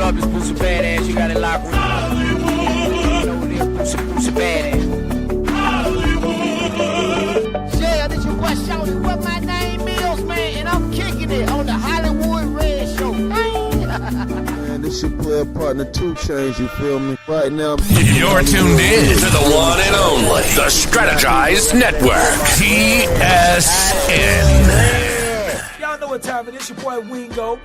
up? It's Boosie Badass. You got it locked with Boosie Badass. Yeah, this your boy Shawty. What my name is, man, and I'm kicking it on the Hollywood Red Show. Man, this your player partner 2 Chainz, you feel me? Right now, you're tuned in to the one and only, the Strategized Network, TSN. Y'all know what time it is. Your boy Wingo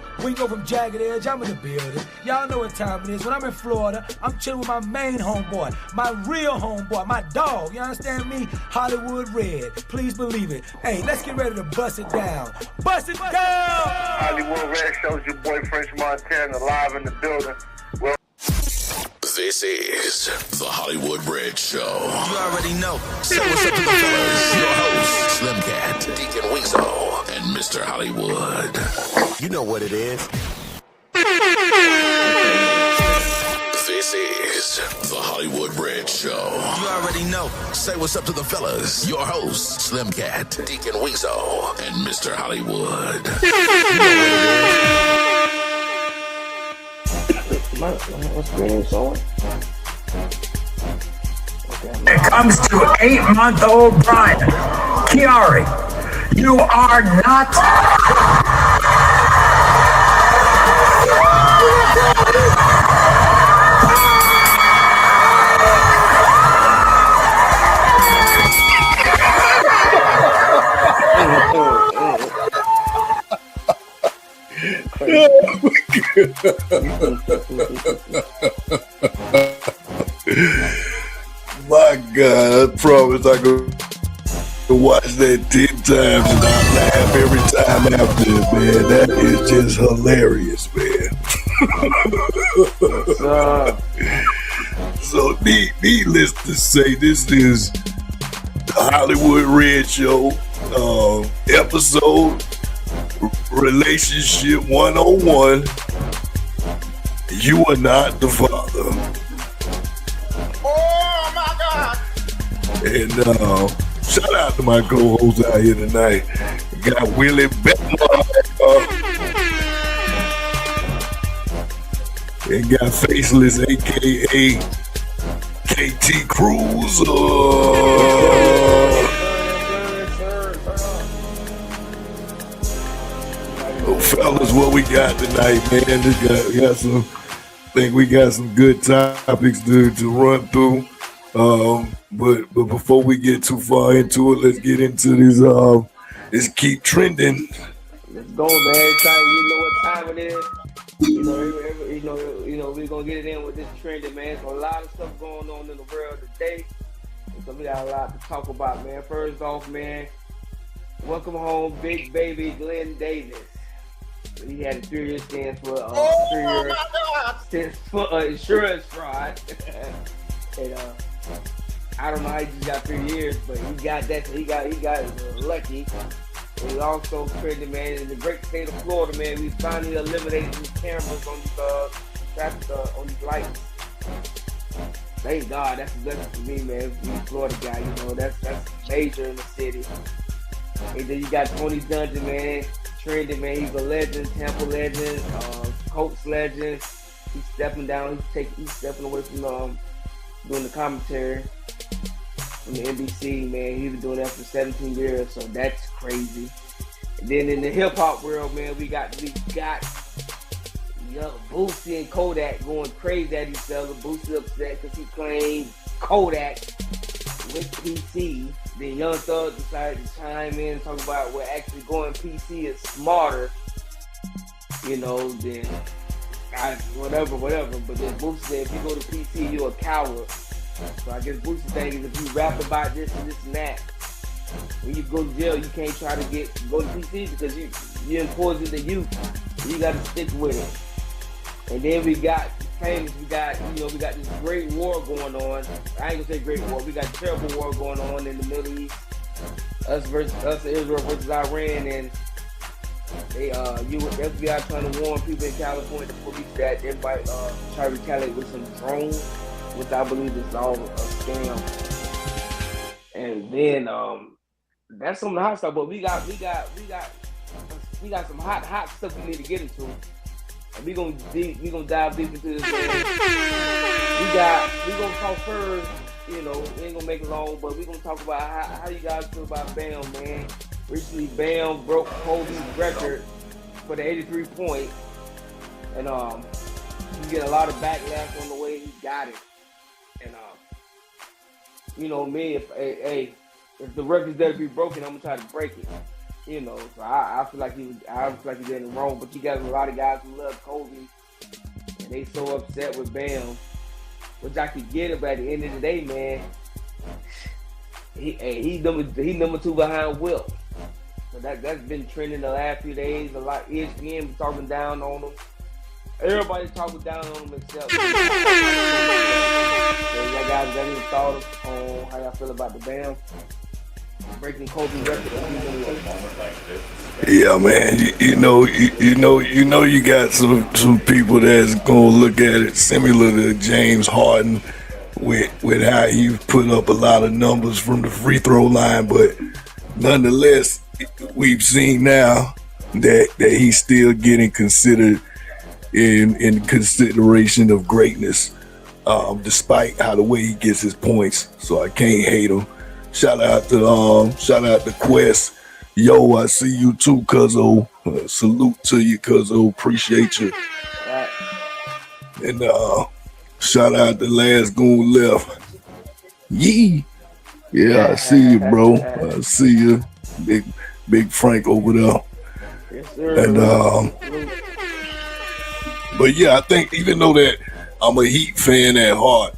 from Jagged Edge. I'm in the building. Y'all know what time it is. When I'm in Florida, I'm chilling with my main homeboy, my real homeboy, my dog. You understand me? Hollywood Red. Please believe it. Hey, let's get ready to bust it down. Bust it down! Hollywood Red Show's your boy French Montana live in the building. Well, this is the Hollywood Red Show. You already know. So what's up to the fellas? Your host, Slim Cat, Deacon WEEZO, and Mr. Hollywood. You know what it is. This is the Hollywood Red Show. You already know. Say what's up to the fellas. Your host, Slim Cat, Deacon WEEZO, and Mr. Hollywood. You know What's screen showing? It comes to 8-month-old Brian. Kiari, you are not. my God, I promise I could watch that 10 times and I laugh every time after it, man. That is just hilarious, man. So needless to say, this is the Hollywood Red Show, episode Relationship 101. You are not the father. oh my God! And shout out to my co-host out here tonight. Got Willie Beckman. And got Faceless, a.k.a. KT Cruz. Fellas, what we got tonight, man? We got some good topics to run through. But before we get too far into it, let's get into this keep trending. Let's go, man. You know what time it is. You know, we're gonna get it in with this trending, man. There's a lot of stuff going on in the world today. So we got a lot to talk about, man. First off, man, welcome home, big baby Glenn Davis. He had a 3-year stance for 3-year stance for insurance fraud. And I don't know how he just got 3 years, but he got that. He got lucky. And he also trending, man, in the great state of Florida, man. We finally eliminated these cameras on these traffic on these lights. Thank God, that's a blessing for me, man. Being a Florida guy, you know, that's major in the city. And then you got Tony Dungeon, man. Trending, man. He's a legend, Tampa legend, Colts legend. He's stepping down. He's stepping away from doing the commentary from the NBC, man. He's been doing that for 17 years, so that's crazy. And then in the hip hop world, man, we got Boosie and Kodak going crazy at each other. Boosie upset because he claimed Kodak with PC. Then Young Thug decided to chime in and talk about what actually going PC is smarter, you know, than whatever. But then Boosie said, if you go to PC, you're a coward. So I guess Boosie's thing is if you rap about this and this and that, when you go to jail, you can't try to go to PC because you're poison the youth. You got to stick with it. And then we got this great war going on. I ain't gonna say great war. We got a terrible war going on in the Middle East. Us, Israel versus Iran, and they FBI trying to warn people in California, the police, that they might try to retaliate with some drones, which I believe is all a scam. And then that's some of the hot stuff. But we got some hot stuff we need to get into. We gonna dive deep into this, man. We gonna talk first. You know, we ain't gonna make it long, but we gonna talk about how you guys feel about Bam, man. Recently, Bam broke Kobe's record for the 83 point, and he get a lot of backlash on the way he got it. And you know me, if the record's there to be broken, I'm gonna try to break it. You know, so I feel like he did it wrong. But you got a lot of guys who love Kobe, and they so upset with Bam, which I could get it. But at the end of the day, man, he number 2 behind Wilt. So that's been trending the last few days. A lot ESPN been talking down on him. Everybody's talking down on him except. So y'all guys got any thoughts on how y'all feel about the Bam breaking Kobe's record? Yeah, man. You know, you got some people that's gonna look at it similar to James Harden with how he put up a lot of numbers from the free throw line, but nonetheless, we've seen now that he's still getting considered in consideration of greatness, despite how the way he gets his points. So I can't hate him. Shout out to Quest. Yo, I see you too, Cuzzo. Salute to you, Cuzzo. Appreciate you. And shout out to Last Goon Left. Yee. Yeah, I see you, bro. I see you. Big Frank over there. Yes, sir. And but yeah, I think even though that I'm a Heat fan at heart,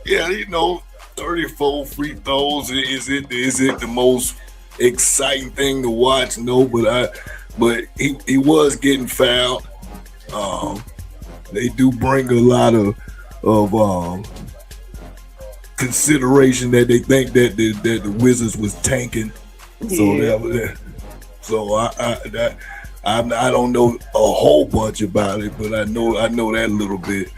yeah, you know, 34 free throws, is it the most exciting thing to watch? No, but he was getting fouled. They do bring a lot of consideration that they think that the Wizards was tanking. So so I don't know a whole bunch about it, but I know that little bit.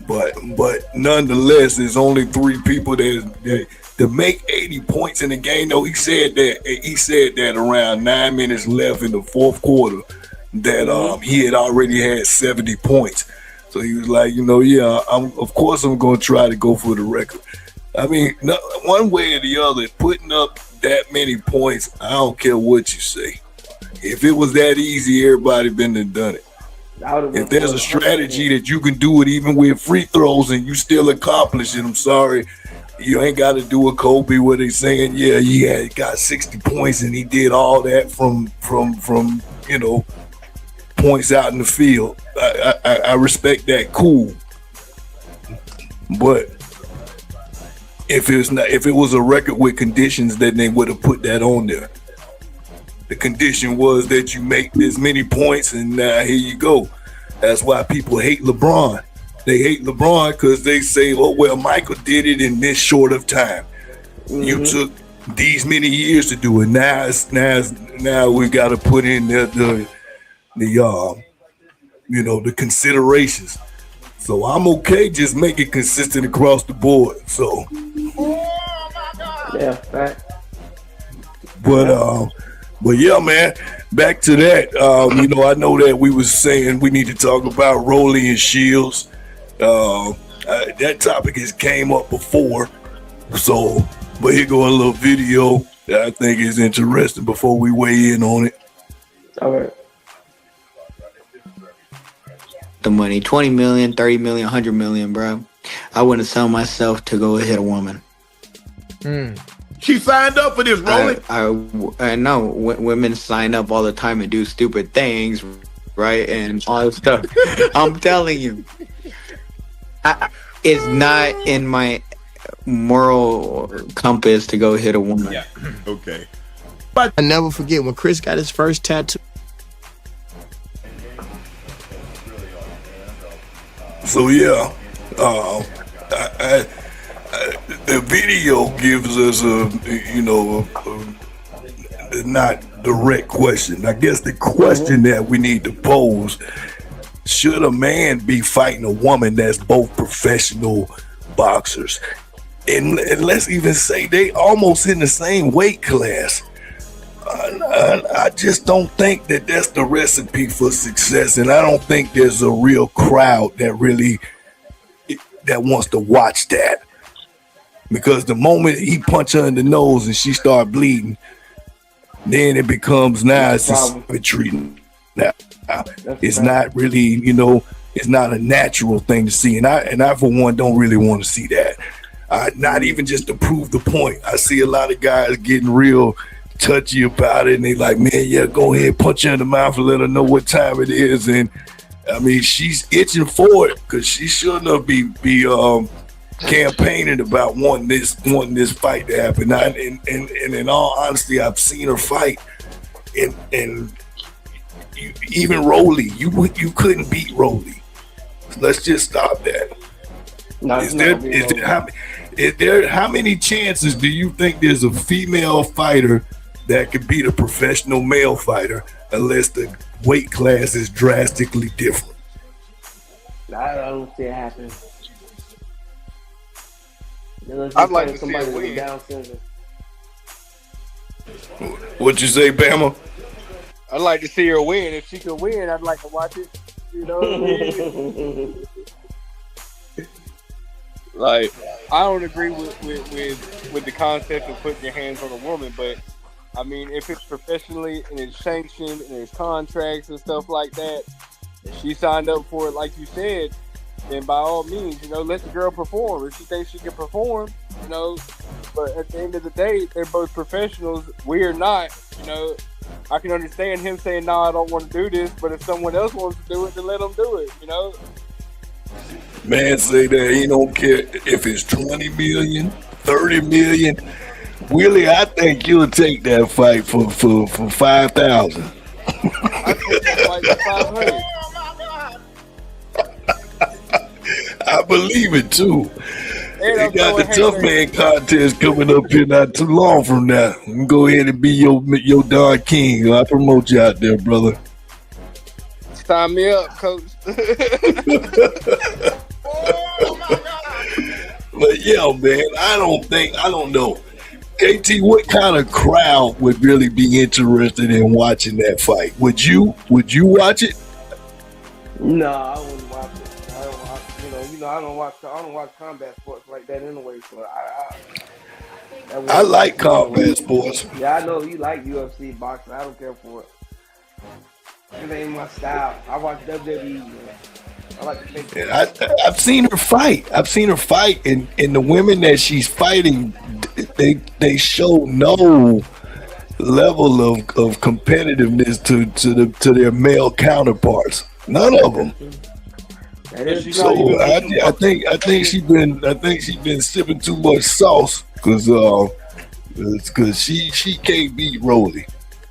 But nonetheless, there's only 3 people that make 80 points in the game. Though he said that around 9 minutes left in the fourth quarter that he had already had 70 points. So he was like, you know, yeah, of course I'm going to try to go for the record. I mean, one way or the other, putting up that many points, I don't care what you say. If it was that easy, everybody been and done it. If there's a strategy that you can do it even with free throws and you still accomplish it, I'm sorry, you ain't got to do a Kobe where they saying, yeah, he got 60 points and he did all that from you know, points out in the field. I respect that, cool. But if it was a record with conditions, then they would have put that on there. The condition was that you make this many points, and now here you go. That's why people hate LeBron. They hate LeBron because they say, oh, well, Michael did it in this short of time. You took these many years to do it. Now we got to put in the you know, the considerations. So I'm okay just make it consistent across the board. So yeah, right. But yeah, man, back to that. You know, I know that we was saying we need to talk about Rolly and Shields. That topic has came up before. So, but here go a little video that I think is interesting before we weigh in on it. All right. The money, 20 million, 30 million, 100 million, bro. I wouldn't sell myself to go hit a woman. She signed up for this, Rolly. I know women sign up all the time and do stupid things, right? And all this stuff. I'm telling you, it's not in my moral compass to go hit a woman. Yeah. Okay. But I never forget when Chris got his first tattoo. So yeah, the video gives us a not direct question. I guess the question that we need to pose: should a man be fighting a woman that's both professional boxers, and let's even say they almost in the same weight class? I just don't think that that's the recipe for success, and I don't think there's a real crowd that wants to watch that. Because the moment he punch her in the nose and she start bleeding, then it becomes now it's a treatment. Now it's not really, it's not a natural thing to see, and I for one don't really want to see that. Not even just to prove the point. I see a lot of guys getting real touchy about it, and they like, man, yeah, go ahead, punch her in the mouth and let her know what time it is. And I mean, she's itching for it because she shouldn't be campaigning about wanting this fight to happen. And in all honesty, I've seen her fight, and even Rolly, you couldn't beat Rolly. Let's just stop that. How many chances do you think there's a female fighter that could beat a professional male fighter unless the weight class is drastically different? I don't see it happening. I'd like to see her win. What you say, Bama? I'd like to see her win. If she could win, I'd like to watch it. You know what I mean? Like, I don't agree with the concept of putting your hands on a woman, but I mean, if it's professionally and it's sanctioned and there's contracts and stuff like that, if she signed up for it, like you said, then by all means, let the girl perform. If she thinks she can perform, but at the end of the day, they're both professionals. We're not, I can understand him saying, no, I don't want to do this, but if someone else wants to do it, then let them do it, Man, say that he don't care if it's 20 million, 30 million. Willie, I think you'll take that fight for 5,000. I think that fight for 500. I believe it too. They got the tough man contest coming up here not too long from now. You can go ahead and be your Don King. I promote you out there, brother. Sign me up, coach. But yeah, man, I don't know. KT, what kind of crowd would really be interested in watching that fight? Would you watch it? No, I wouldn't watch it. I don't watch combat sports like that anyway. So I like combat sports. Yeah, I know you like UFC boxing. I don't care for it. It ain't my style. I watch WWE. Man. I like to take it. I've seen her fight. And the women that she's fighting, they show no level of competitiveness to their male counterparts. None of them. So I think she's been sipping too much sauce because she can't beat Rolly,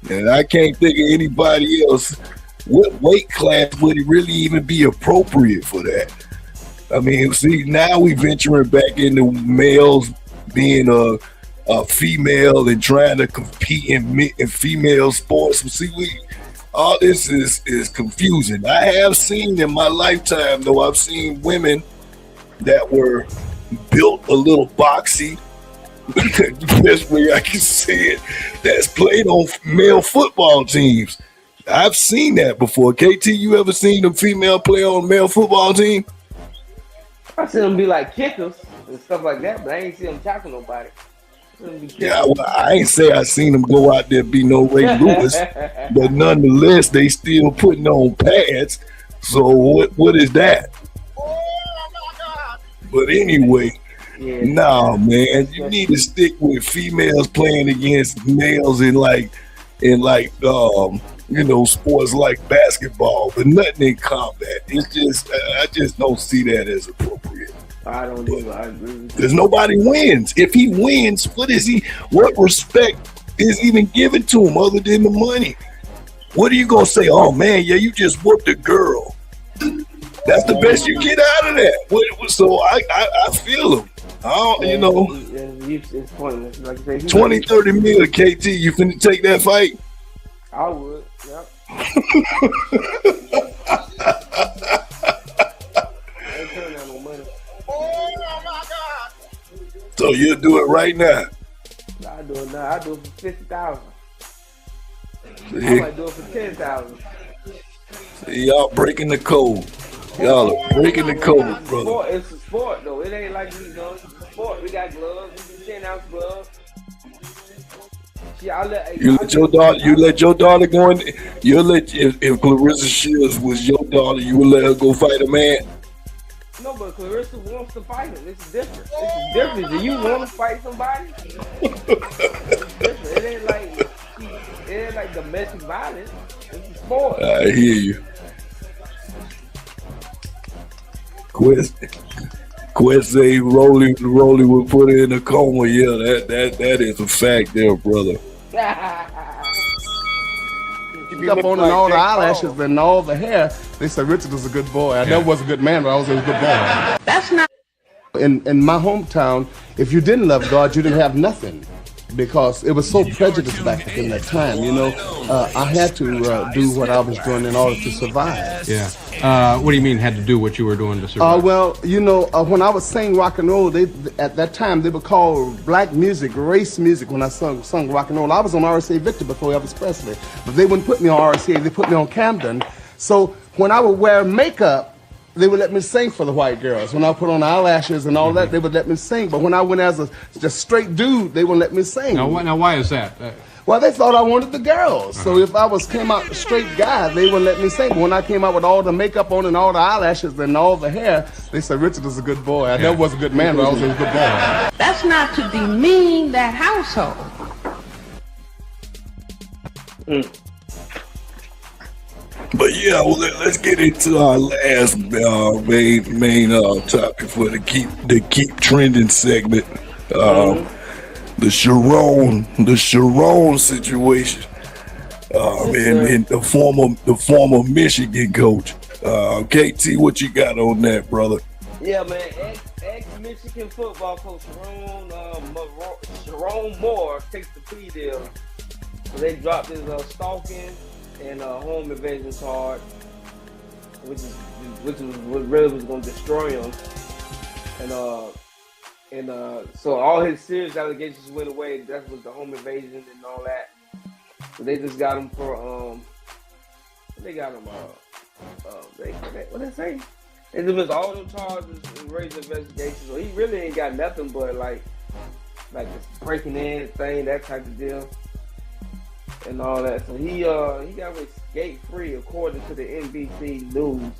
and I can't think of anybody else. What weight class would it really even be appropriate for that? I mean, see, now we venturing back into males being a female and trying to compete in female sports. See, all this is confusing. I have seen in my lifetime, though, I've seen women that were built a little boxy, the best way I can say it, that's played on male football teams. I've seen that before. KT, you ever seen a female play on a male football team? I seen them be like kickers and stuff like that, but I ain't see them tackle nobody. Yeah, well, I ain't say I seen them go out there be no Ray Lewis, but nonetheless, they still putting on pads. So what is that? But anyway, nah, man, you need to stick with females playing against males in sports like basketball, but nothing in combat. It's just I just don't see that as appropriate. I don't either. I agree with you. Because nobody wins. If he wins, what respect is even given to him other than the money? What are you gonna say? Oh man, yeah, you just whooped a girl. That's the best you get out of that. So I feel him. It's pointless. Like I say, 20, 30 mil, KT, you finna take that fight? I would, yep. I ain't turning down no money. Oh my God! So you'll do it right now? I do it now. I do it for $50,000. I might do it for 10,000. See, y'all breaking the code. Y'all are breaking the code, brother. It's a sport, though. It ain't like, it's a sport. We got gloves. We do 10-ounce gloves. You let your daughter go in. You let if Clarissa Shields was your daughter, you would let her go fight a man. No, but Clarissa wants to fight him. It's different. It's different. Do you want to fight somebody? It's different. It ain't like domestic violence. It's a sport. I hear you. Quest say Rolly would put her in a coma. Yeah, that is a fact there, brother. Keep up on all the eyelashes and all the hair. They said Richard was a good boy. I never was a good man, but I was a good boy. That's not. In my hometown, if you didn't love God, you didn't have nothing, because it was so prejudiced back in that time. You know, I had to do what I was doing in order to survive. Yeah. What do you mean had to do what you were doing to survive? Well, you know, when I was saying rock and roll, at that time they would call black music race music. When I sung rock and roll, I was on RCA Victor before Elvis Presley, but they wouldn't put me on RCA. They put me on Camden. So when I would wear makeup, they would let me sing for the white girls. When I put on eyelashes and all that, they would let me sing. But when I went as a just straight dude, they wouldn't let me sing. Now why is that? Well, they thought I wanted the girls. So if I came out a straight guy, they wouldn't let me sing. But when I came out with all the makeup on and all the eyelashes and all the hair, they said Richard was a good boy. I never was a good man, but I was a good boy. That's not to demean that household. But yeah, well, let's get into our last main topic for the keep trending segment. The Sharon situation. And the former Michigan coach. KT, what you got on that, brother? Yeah, man. Ex-Michigan football coach Sharon Moore takes the plea deal. So they dropped his stalking and home invasion charge, which was what really was going to destroy him. And so all his serious allegations went away. That was the home invasion and all that. So they just got him for they got him what they say? They dismissed all them charges and raised investigation. So he really ain't got nothing but like this breaking in thing, that type of deal, and all that. So he got away skate-free according to the NBC News.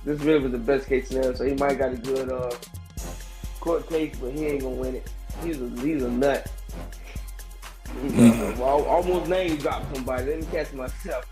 This really was the best case scenario. So he might got a good court case, but he ain't gonna win it. He's a nut. Well, almost name dropped somebody. Let me catch myself.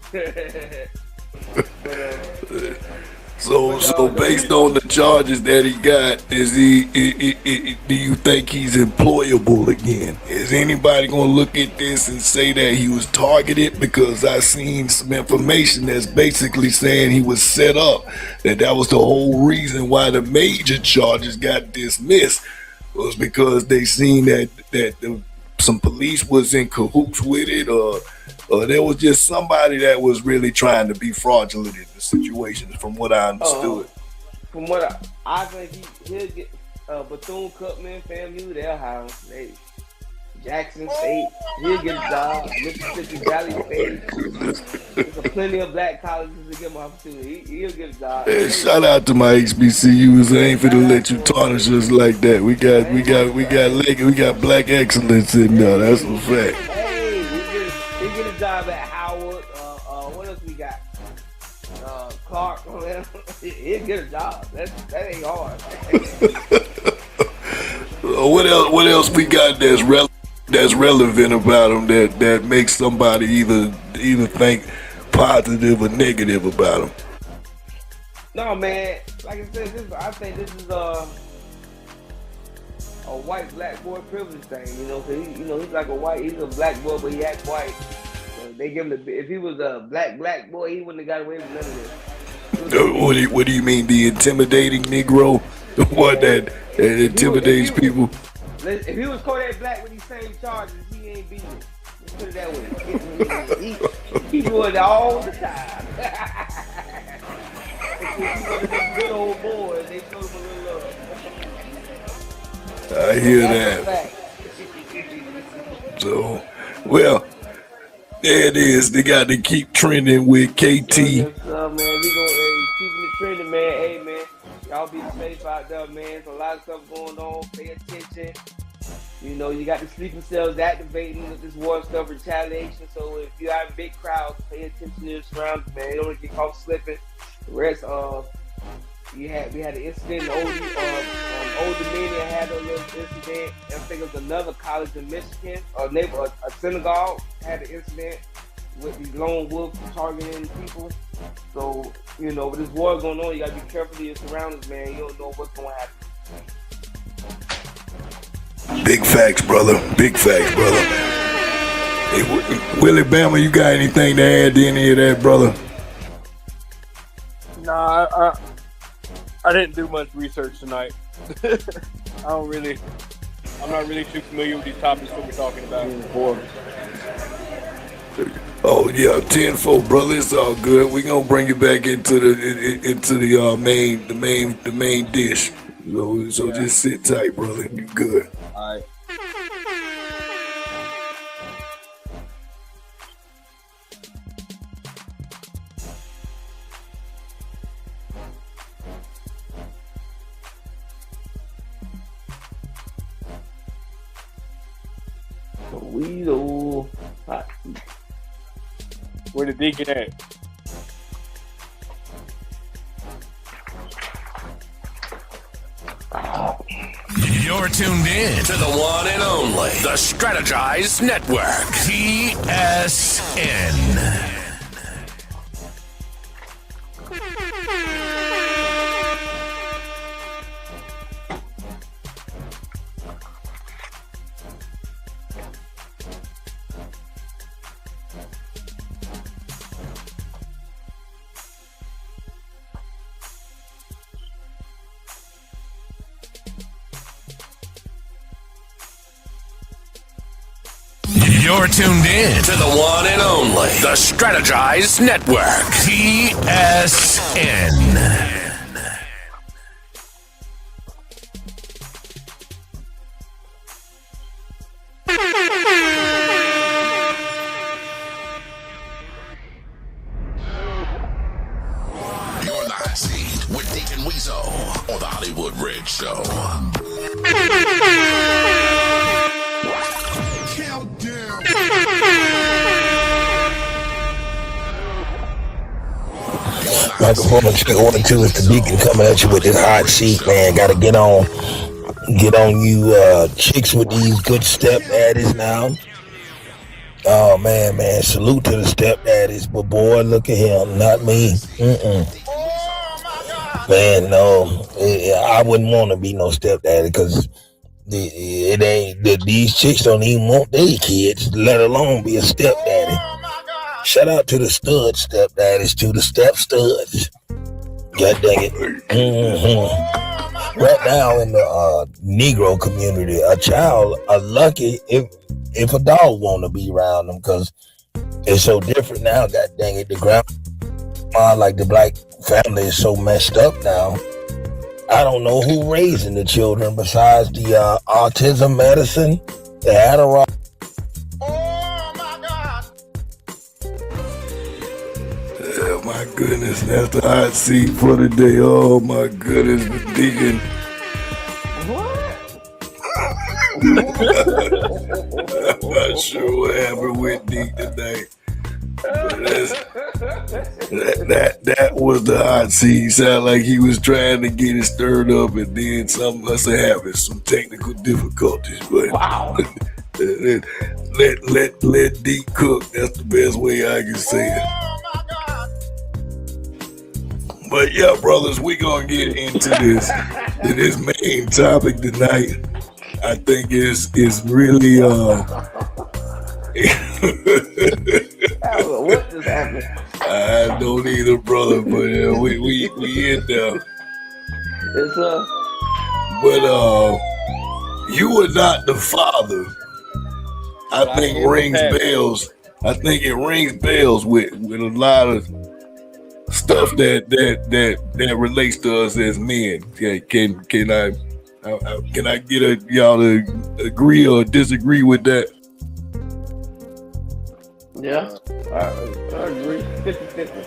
So based on the charges that he got, do you think he's employable again? Is anybody gonna look at this and say that he was targeted? Because I seen some information that's basically saying he was set up, that was the whole reason why the major charges got dismissed, was because they seen that some police was in cahoots with it, or there was just somebody that was really trying to be fraudulent in the situation, from what I understood. From what I think, he'll get Bethune-Cookman, FAMU, they'll hire him. Jackson State, he'll get a job. Mississippi Valley State, there's plenty of black colleges to give him an opportunity. He'll get a job. Hey, shout out to my HBCUs. I ain't finna let you tarnish us like that. We got black excellence in there. That's a fact. Hey, he get a job at Howard. What else we got? Clark. He'll get a job. That ain't hard. What else we got that's relevant about him that makes somebody either think positive or negative about him? No, man. Like I said, I think this is a white black boy privilege thing. You know, cause he's like he's a black boy, but he acts white. So they give him if he was a black boy, he wouldn't have got away with none of this. What do you mean, the intimidating Negro? What that intimidates people? If he was Kodak Black with these same charges, he ain't beating it. Let's put it that way. He do it all the time. He's one of them good old boys. They show him a little love. I hear that. So, well, There it is. They got to keep trending with KT. Yes, man. We gonna keeping it trending, man. Hey, man. Y'all be safe out there, man. There's a lot of stuff going on. Pay attention. You know, you got the sleeping cells activating with this war stuff, retaliation. So if you are in big crowds, pay attention to your surroundings, man. You don't want to get caught slipping. The rest, we had an incident. Old Dominion had a little incident. I think it was another college in Michigan. A synagogue had an incident with these lone wolves targeting people. So, you know, with this war going on, you gotta be careful of your surroundings, man. You don't know what's gonna happen. Big facts, brother. Big facts, brother. Hey, Willie Bama, you got anything to add to any of that, brother? Nah, I didn't do much research tonight. I'm not really too familiar with these topics that we're talking about. Oh yeah, 10-4, brother. It's all good. We gonna bring you back into the main dish. So just sit tight, brother. You good? All right. WEEZO. Where the deacon at? You're tuned in to the one and only, the Strategize Network, TSN. You're tuned in to the one and only, the Strategize Network, TSN. You're in the hot seat with Deacon WEEZO on the Hollywood Red Show. Microphone check 1 and 2 is the Deacon coming at you with this hot seat, man. Gotta get on you chicks with these good stepdaddies now. Oh man, salute to the stepdaddies, but boy, look at him, not me. Man, no, I wouldn't want to be no stepdaddy because these chicks don't even want their kids, let alone be a stepdaddy. Shout out to the stud stepdaddies, to the step studs. God dang it. Right now in the Negro community, a child are lucky if a dog want to be around them because it's so different now. God dang it, the grandma, like the black family is so messed up now. I don't know who raising the children besides the autism medicine, the Adderall. Oh my goodness, that's the hot seat for the day. Oh my goodness, the Deacon. I'm not sure what happened with Deacon today. But that was the hot seat. He sounded like he was trying to get it stirred up, and then something must have happened, some technical difficulties. But wow. let D cook. That's the best way I can say it. But yeah, brothers, we gonna get into this main topic tonight. I think is really what just happened? I don't either, brother, but we in there. It's But you are not the father. I think rings bells. I think it rings bells with a lot of stuff that relates to us as men. Can I get y'all to agree or disagree with that? Yeah, I agree. 50-50.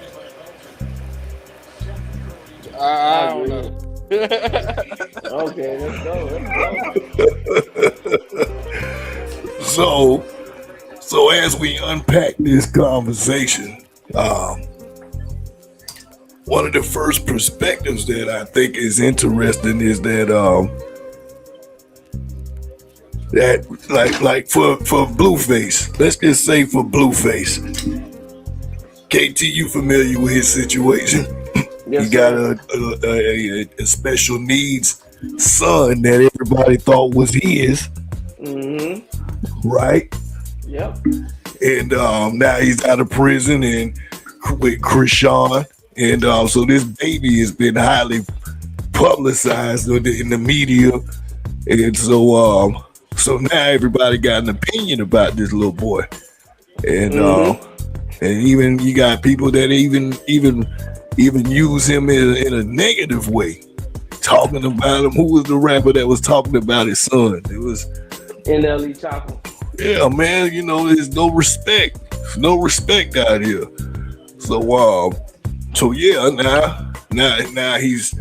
I don't know. Okay, let's go. So as we unpack this conversation, one of the first perspectives that I think is interesting is that like for Blueface, let's just say for Blueface, KT, you familiar with his situation? Yes, he got a special needs son that everybody thought was his, right? Yep. And now he's out of prison and with Krishan, and so this baby has been highly publicized in the media, and so now everybody got an opinion about this little boy, and even you got people that even use him in a negative way, talking about him. Who was the rapper that was talking about his son? It was NLE Chopper. Yeah, man. You know, there's no respect out here. So yeah, now he's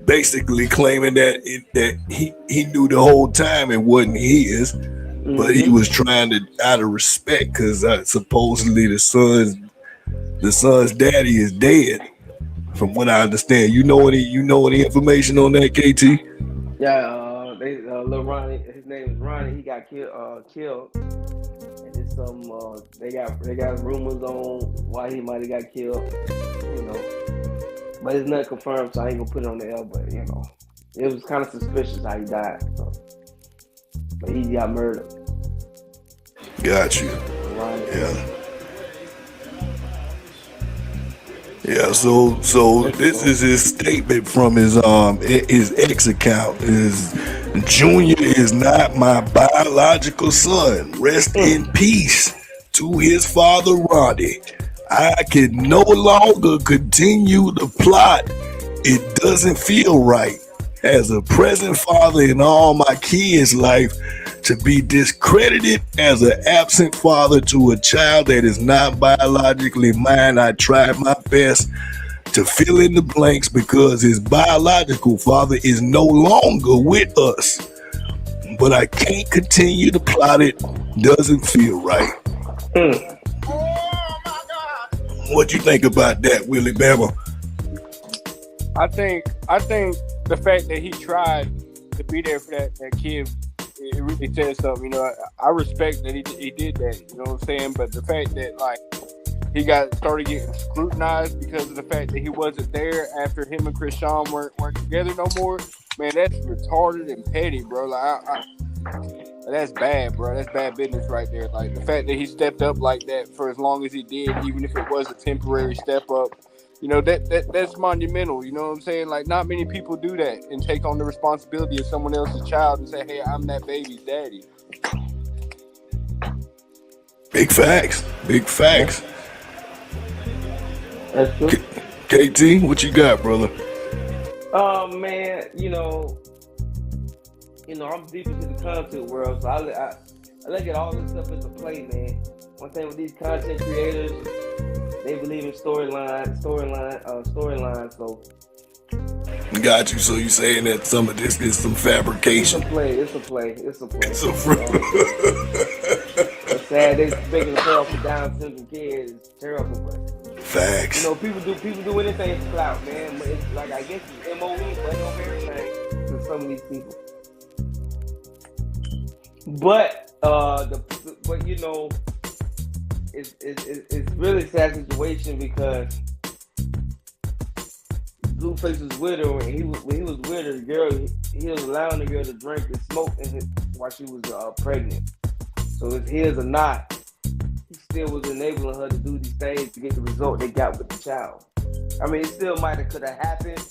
basically claiming that he knew the whole time it wasn't his, but he was trying to, out of respect, because supposedly the son's daddy is dead, from what I understand. You know any information on that, KT? Yeah, little Ronnie, his name is Ronnie. He got killed, and it's some they got rumors on why he might have got killed, you know. But it's not confirmed, so I ain't gonna put it on the air. But you know, it was kind of suspicious how he died. So, but he got murdered. Got you. Ronnie. Yeah. So this is his statement from his X account. Is Junior is not my biological son. Rest in peace to his father, Ronnie. I can no longer continue the plot. It doesn't feel right as a present father in all my kids' life to be discredited as an absent father to a child that is not biologically mine. I tried my best to fill in the blanks because his biological father is no longer with us. But I can't continue to plot. It doesn't feel right. What you think about that, Willie Bama? I think the fact that he tried to be there for that kid, it really says something. You know, I respect that he did that. You know what I'm saying? But the fact that like he started getting scrutinized because of the fact that he wasn't there after him and Krishan weren't together no more, man, that's retarded and petty, bro. Like that's bad, bro. That's bad business right there. Like the fact that he stepped up like that for as long as he did, even if it was a temporary step up, you know, that's monumental. You know what I'm saying? Like not many people do that and take on the responsibility of someone else's child and say, "Hey, I'm that baby's daddy." Big facts. That's true. KT, what you got, brother? Man, you know, I'm deep into the content world, so I look at all this stuff as a play, man. One thing with these content creators, they believe in storyline. So Got you. So you saying that some of this is some fabrication? It's a play. It's sad. They making a play for Down syndrome kids. It's terrible, but facts. You know, people do anything for clout, man. But it's like, I guess it's MOE, but on everything to some of these people. But but you know, it's really a sad situation because Blueface was with her, and when he was with her, the girl, he was allowing the girl to drink and smoke while she was pregnant. So it's his or not, he still was enabling her to do these things to get the result they got with the child. I mean, it still could have happened,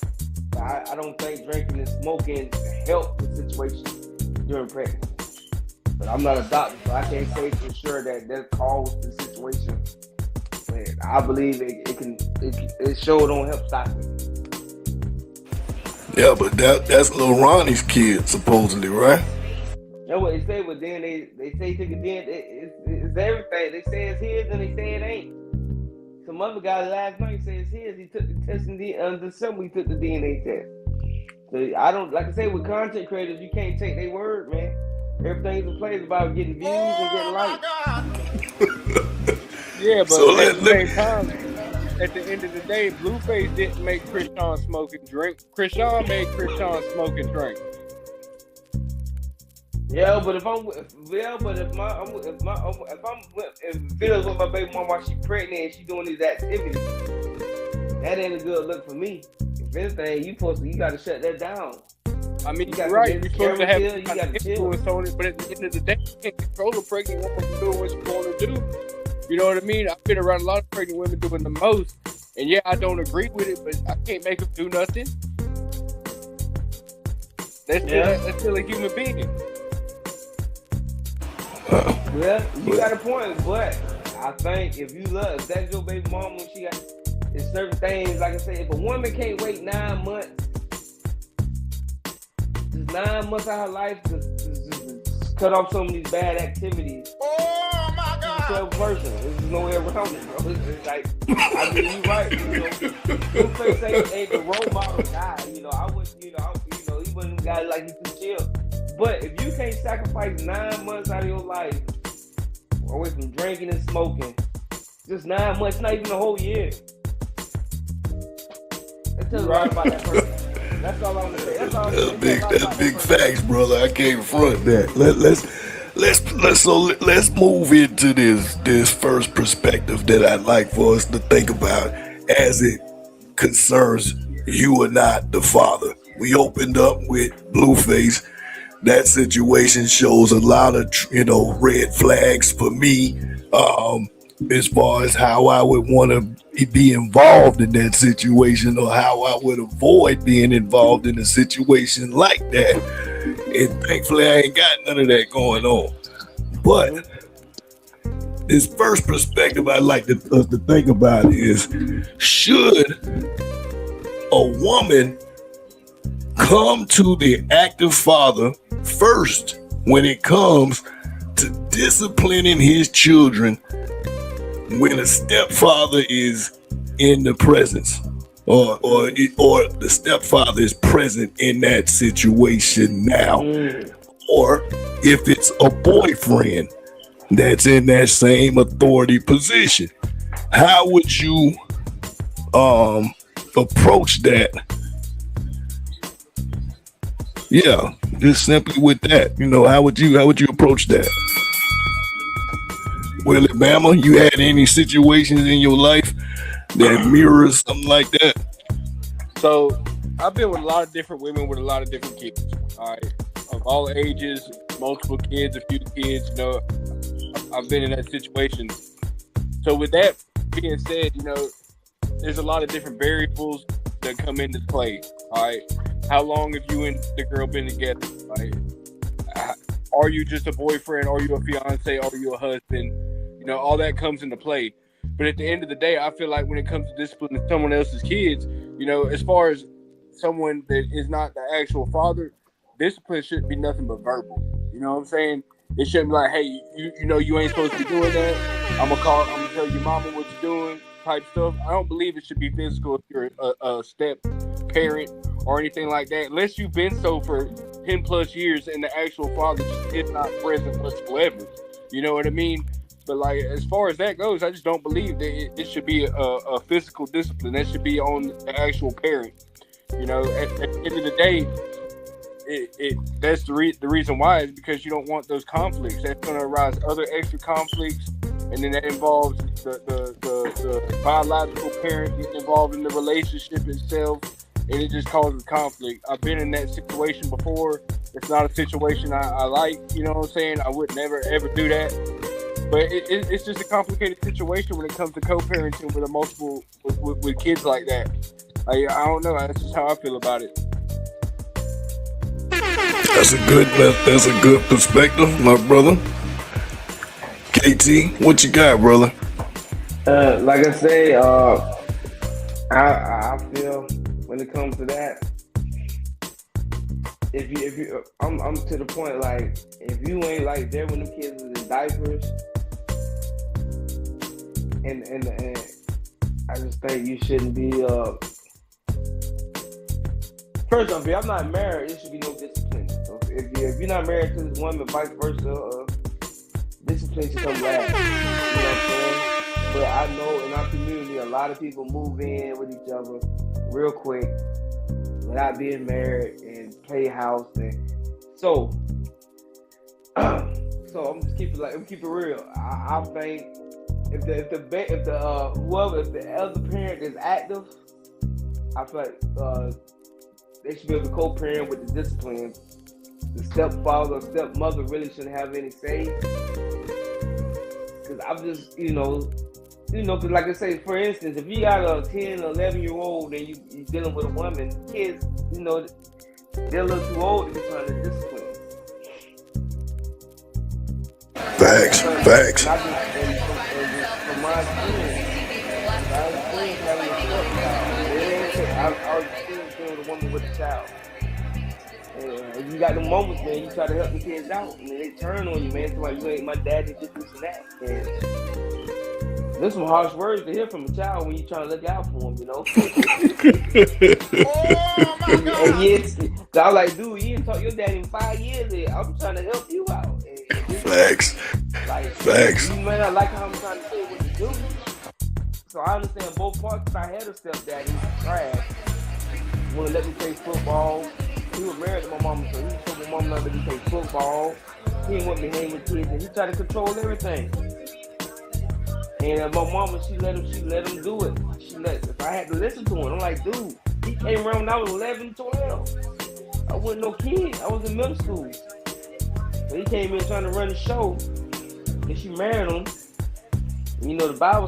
but I don't think drinking and smoking helped the situation during pregnancy. But I'm not a doctor, so I can't say for sure that caused the situation. But I believe it sure don't help stop it. Yeah, but that's little Ronnie's kid, supposedly, right? That's what they say, but then they say he took it then. It's everything. They say it's his and they say it ain't. Some other guy last night said it's his. He took the test in December. He took the DNA test. So I don't, like I say, with content creators, you can't take their word, man. Everything's in place about getting views and getting likes. Yeah, but So at the same time, at the end of the day, Blueface didn't make Krishan smoke and drink. Krishan made Krishan smoke and drink. Yeah, but if videos with my baby mom while she pregnant and she doing these activities, that ain't a good look for me. If anything, you gotta shut that down. I mean, you're right. You're supposed to have influence on it, but at the end of the day, you can't control a pregnant woman from doing what she's going to do. You know what I mean? I've been around a lot of pregnant women doing the most, and yeah, I don't agree with it, but I can't make them do nothing. That's still a human being. Well, you got a point, but I think if that's your baby mama, when she got, there's certain things, like I said, if a woman can't wait 9 months, just 9 months out of her life to cut off some of these bad activities. Oh my God! She's a person. There's no way around it, bro. It's just like, I mean, you right. Blueface ain't the role model guy. I would, he wasn't a guy like he too chill. But if you can't sacrifice 9 months out of your life away from drinking and smoking, just 9 months, not even a whole year. That tells you right about that person. That's all I'm gonna say. That's big facts, brother. I can't front that. Let's move into this first perspective that I'd like for us to think about as it concerns you are not the father. We opened up with Blueface. That situation shows a lot of red flags for me, as far as how I would want to be involved in that situation, or how I would avoid being involved in a situation like that. And thankfully, I ain't got none of that going on. But this first perspective I'd like us to think about is, should a woman come to the active father first when it comes to disciplining his children when a stepfather is in the presence, or the stepfather is present in that situation now, or if it's a boyfriend that's in that same authority position? How would you approach that? Yeah, just simply with that, how would you approach that? Well, Bama, you had any situations in your life that mirrors something like that? So I've been with a lot of different women with a lot of different kids. All right, of all ages, multiple kids, a few kids. I've been in that situation. So with that being said, there's a lot of different variables that come into play. All right, how long have you and the girl been together? Right? Are you just a boyfriend? Are you a fiance? Are you a husband? All that comes into play. But at the end of the day, I feel like when it comes to disciplining someone else's kids, as far as someone that is not the actual father, discipline shouldn't be nothing but verbal. You know what I'm saying? It shouldn't be like, hey, you ain't supposed to be doing that. I'm gonna tell your mama what you're doing, type stuff. I don't believe it should be physical if you're a step parent or anything like that, unless you've been so for 10 plus years and the actual father just is not present whatsoever. You know what I mean? But like, as far as that goes, I just don't believe that it should be a physical discipline. That should be on the actual parent. At the end of the day, that's the reason why is because you don't want those conflicts. That's going to arise other extra conflicts, and then that involves the biological parent getting involved in the relationship itself, and it just causes conflict. I've been in that situation before. It's not a situation I like. You know what I'm saying? I would never ever do that. But it's just a complicated situation when it comes to co-parenting with a multiple with kids like that. I don't know. That's just how I feel about it. That's a good perspective, my brother. KT, what you got, brother? Like I say, I feel when it comes to that, if you, I'm to the point like if you ain't like there when the kids is in diapers, and I just think you shouldn't be. First off, if I'm not married, there should be no discipline. So if you're not married to this woman, vice versa, discipline should come last. You know what I'm saying? But I know in our community, a lot of people move in with each other real quick without being married and play house. And so I'm just keep it real. I think if the elder parent is active, I feel like they should be able to co-parent with the discipline. The stepfather or stepmother really shouldn't have any say. Because I'm just, because like I say, for instance, if you got a 10 or 11-year-old and you're dealing with a woman, kids, they're a little too old to be trying to discipline. Facts. From my experience, I was experiencing with a woman with a child. And you got the moments, man, you try to help the kids out, and they turn on you, man. So like, you ain't my daddy, just this and that. And there's some harsh words to hear from a child when you trying to look out for them, Oh my God! And yes, so I was like, dude, you didn't talk to your daddy in 5 years. I'm trying to help you out. Facts. Facts. You may not like how I'm trying to say what to do. So I understand both parts. If I had a stepdaddy, trash. Wouldn't let me play football. He was married to my mama, so he told my mom not to let me play football. He didn't want me hang with kids, and he tried to control everything. And my mama, she let him do it. If I had to listen to him, I'm like, dude, he came around when I was 11, 12. I wasn't no kid. I was in middle school. So he came in trying to run the show, and she married him. And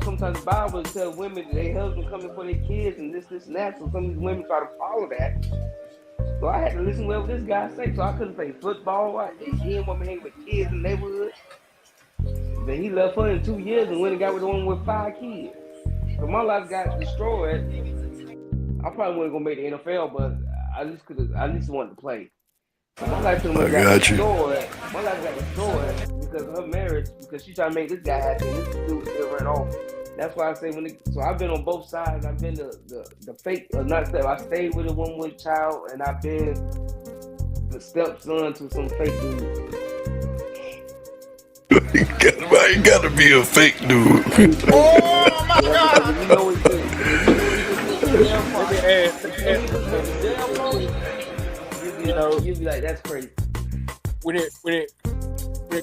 sometimes the Bible will tell women that their husband coming for their kids and this and that. So some of these women try to follow that. So I had to listen to what this guy say. So I couldn't play football. He didn't want me hanging with kids in the neighborhood. Then he left her in 2 years and went and got with the one with 5 kids. So my life got destroyed. I probably wasn't gonna make the NFL, but I at least wanted to play. My life got destroyed. My life got destroyed because of her marriage, because she tried to make this guy happy and this dude still ran off. That's why I say so I've been on both sides. I've been the fake, not step. I stayed with a woman with a child, and I've been the stepson to some fake dude. You gotta be a fake dude. Oh my God! You'd be like, that's crazy. When it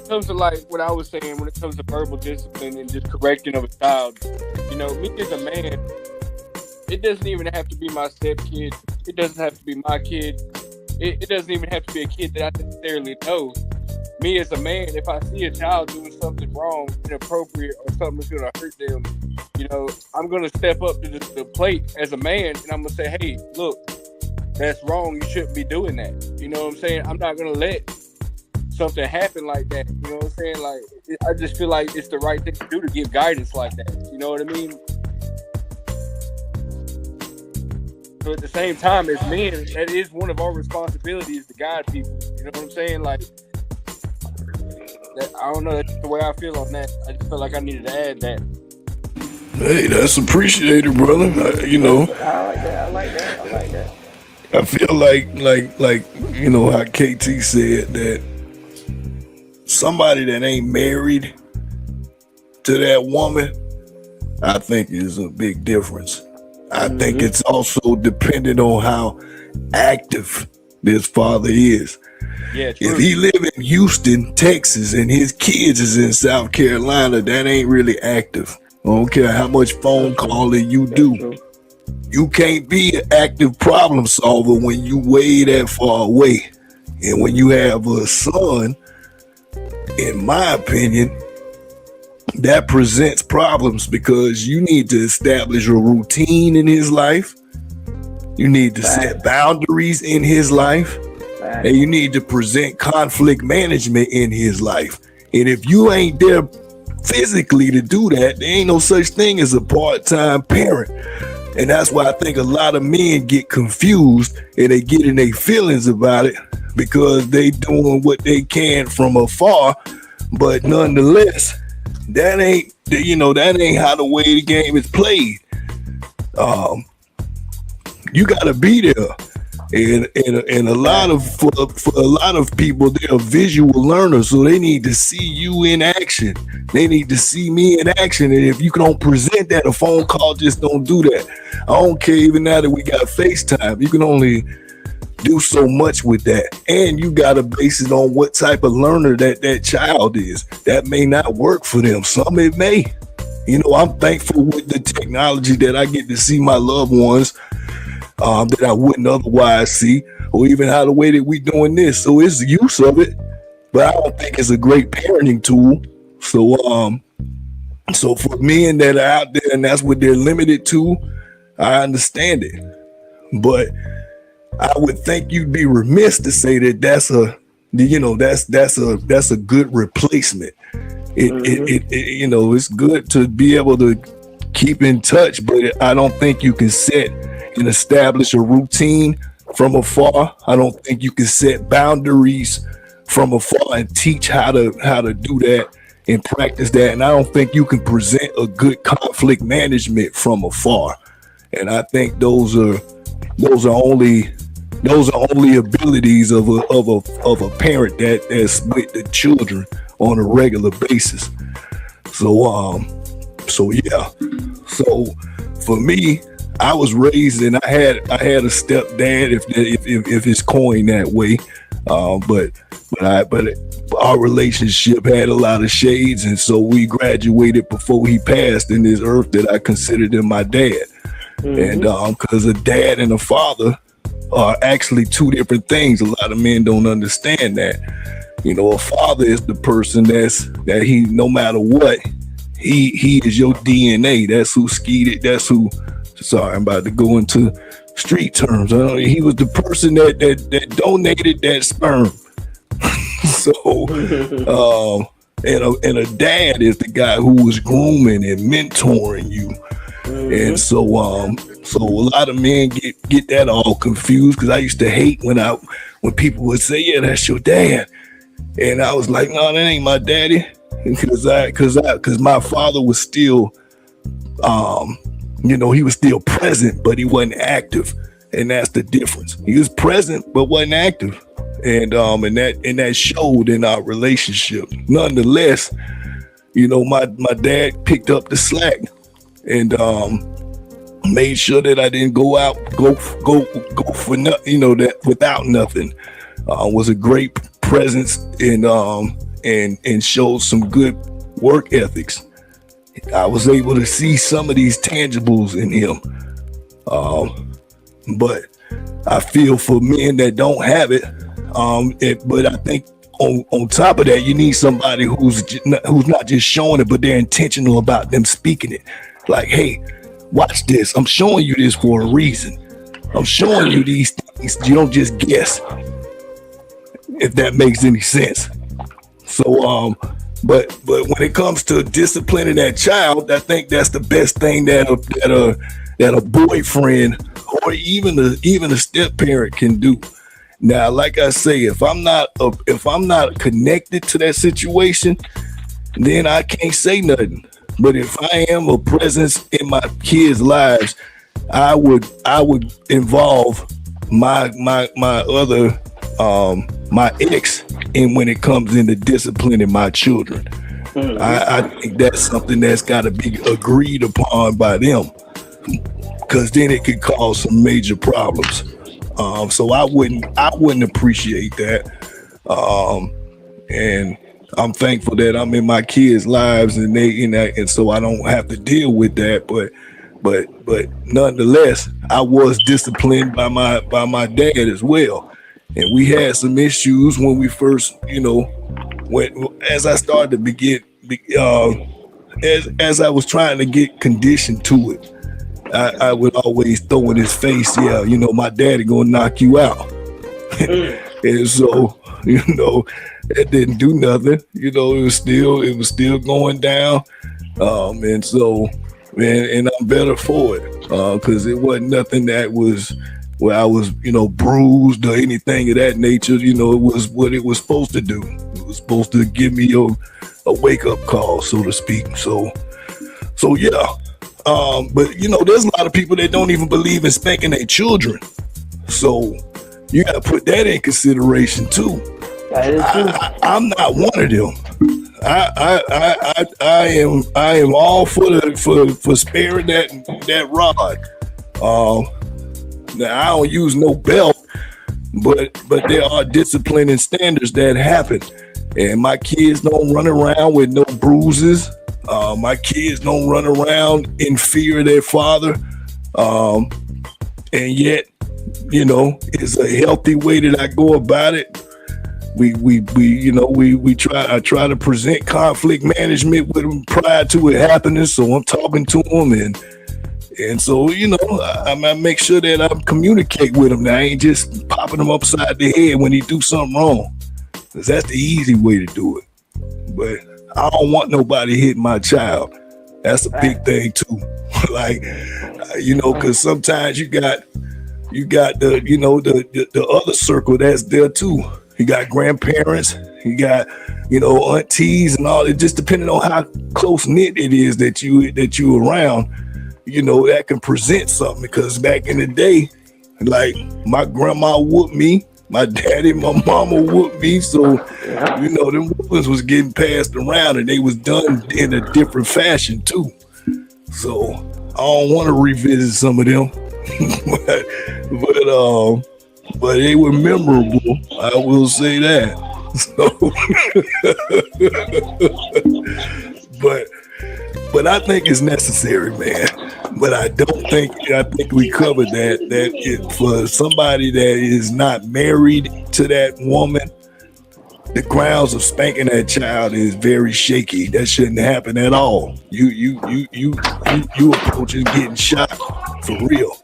comes to like what I was saying, when it comes to verbal discipline and just correcting of a child, me as a man, it doesn't even have to be my stepkid. It doesn't have to be my kid. It doesn't even have to be a kid that I necessarily know. Me as a man, if I see a child doing something wrong, inappropriate, or something that's going to hurt them, I'm going to step up to the plate as a man, and I'm going to say, hey, look, that's wrong. You shouldn't be doing that. You know what I'm saying? I'm not going to let something happen like that. You know what I'm saying? Like, I just feel like it's the right thing to do to give guidance like that. You know what I mean? So at the same time, as men, that is one of our responsibilities to guide people. You know what I'm saying? Like, I don't know. That's the way I feel on that. I just feel like I needed to add that. Hey, that's appreciated, brother. I like that. I feel like how KT said that somebody that ain't married to that woman, I think is a big difference. I think it's also dependent on how active this father is. Yeah, true. If he live in Houston, Texas, and his kids is in South Carolina, that ain't really active. I don't care how much phone calling you do. You can't be an active problem solver when you way that far away. And when you have a son, in my opinion, that presents problems because you need to establish a routine in his life. You need to set boundaries in his life. And you need to present conflict management in his life. And if you ain't there physically to do that, there ain't no such thing as a part-time parent. And that's why I think a lot of men get confused and they get in their feelings about it because they doing what they can from afar. But nonetheless, that ain't how the way the game is played. You gotta be there. And a lot of for a lot of people, they're visual learners, so they need to see you in action. They need to see me in action. And if you don't present that, a phone call just don't do that. I don't care even now that we got FaceTime. You can only do so much with that, and you gotta base it on what type of learner that child is. That may not work for them. Some it may. I'm thankful with the technology that I get to see my loved ones that I wouldn't otherwise see, or even how the way that we doing this. So it's the use of it, but I don't think it's a great parenting tool. So for men that are out there and that's what they're limited to, I understand it. But I would think you'd be remiss to say that that's a good replacement. It's good to be able to keep in touch, but I don't think you can set and establish a routine from afar. I don't think you can set boundaries from afar and teach how to do that and practice that. And I don't think you can present a good conflict management from afar. And I think those are only abilities of a parent that's with the children on a regular basis. So yeah. So for me, I was raised and I had a stepdad, if it's coined that way, but our relationship had a lot of shades, and so we graduated before he passed in this earth that I considered him my dad. And because a dad and a father are actually two different things. A lot of men don't understand that. A father is the person that he, no matter what, he is your DNA. That's who skied it. That's who. Sorry, I'm about to go into street terms. He was the person that donated that sperm. And a dad is the guy who was grooming and mentoring you. And so a lot of men get that all confused, because I used to hate when people would say, "Yeah, that's your dad," and I was like, "No, that ain't my daddy," because my father was still, he was still present, but he wasn't active, and that's the difference. He was present but wasn't active, and that showed in our relationship. Nonetheless, my dad picked up the slack and made sure that I didn't go for nothing, that without nothing. Was a great presence and showed some good work ethics. I was able to see some of these tangibles in him. But I feel for men that don't have it, but I think on top of that, you need somebody who's not just showing it, but they're intentional about them speaking it. Like, hey, watch this. I'm showing you this for a reason. I'm showing you these things. You don't just guess, if that makes any sense. So, but when it comes to disciplining that child, I think that's the best thing that a boyfriend or even a step parent can do. Now, like I say, if I'm not connected to that situation, then I can't say nothing. But if I am a presence in my kids' lives, I would involve my ex in when it comes into disciplining my children. I think that's something that's got to be agreed upon by them, because then it could cause some major problems. So I wouldn't appreciate that. And I'm thankful that I'm in my kids' lives and and so I don't have to deal with that. But nonetheless, I was disciplined by my dad as well. And we had some issues when we first, as I started to as I was trying to get conditioned to it, I would always throw in his face, yeah, my daddy gonna knock you out. And so, it didn't do nothing. It was still going down. And so, and I'm better for it, because it wasn't nothing that was where I was, bruised or anything of that nature. It was what it was supposed to do. It was supposed to give me wake up call, so to speak. So yeah. But you know, there's a lot of people that don't even believe in spanking their children. So you got to put that in consideration too. I'm not one of them. I am all for sparing that rod. Now I don't use no belt, but there are discipline and standards that happen, and my kids don't run around with no bruises. My kids don't run around in fear of their father, and yet, you know, it's a healthy way that I go about it. I try to present conflict management with them prior to it happening. So I'm talking to them, and so, you know, I make sure that I communicate with them. Now, I ain't just popping them upside the head when he do something wrong, because that's the easy way to do it. But I don't want nobody hitting my child. That's a big thing too. Like, you know, because sometimes you got the, you know, the other circle that's there too. You got grandparents, you got, you know, aunties and all. It just depending on how close knit it is that you around, you know, that can present something. Because back in the day, like, my grandma whooped me, my daddy, my mama whooped me. So, you know, them whoopings was getting passed around, and they was done in a different fashion too. So I don't want to revisit some of them, but they were memorable. I will say that. So, but I think it's necessary, man. But I think we covered that for somebody that is not married to that woman, the grounds of spanking that child is very shaky. That shouldn't happen at all. You approaching getting shot for real.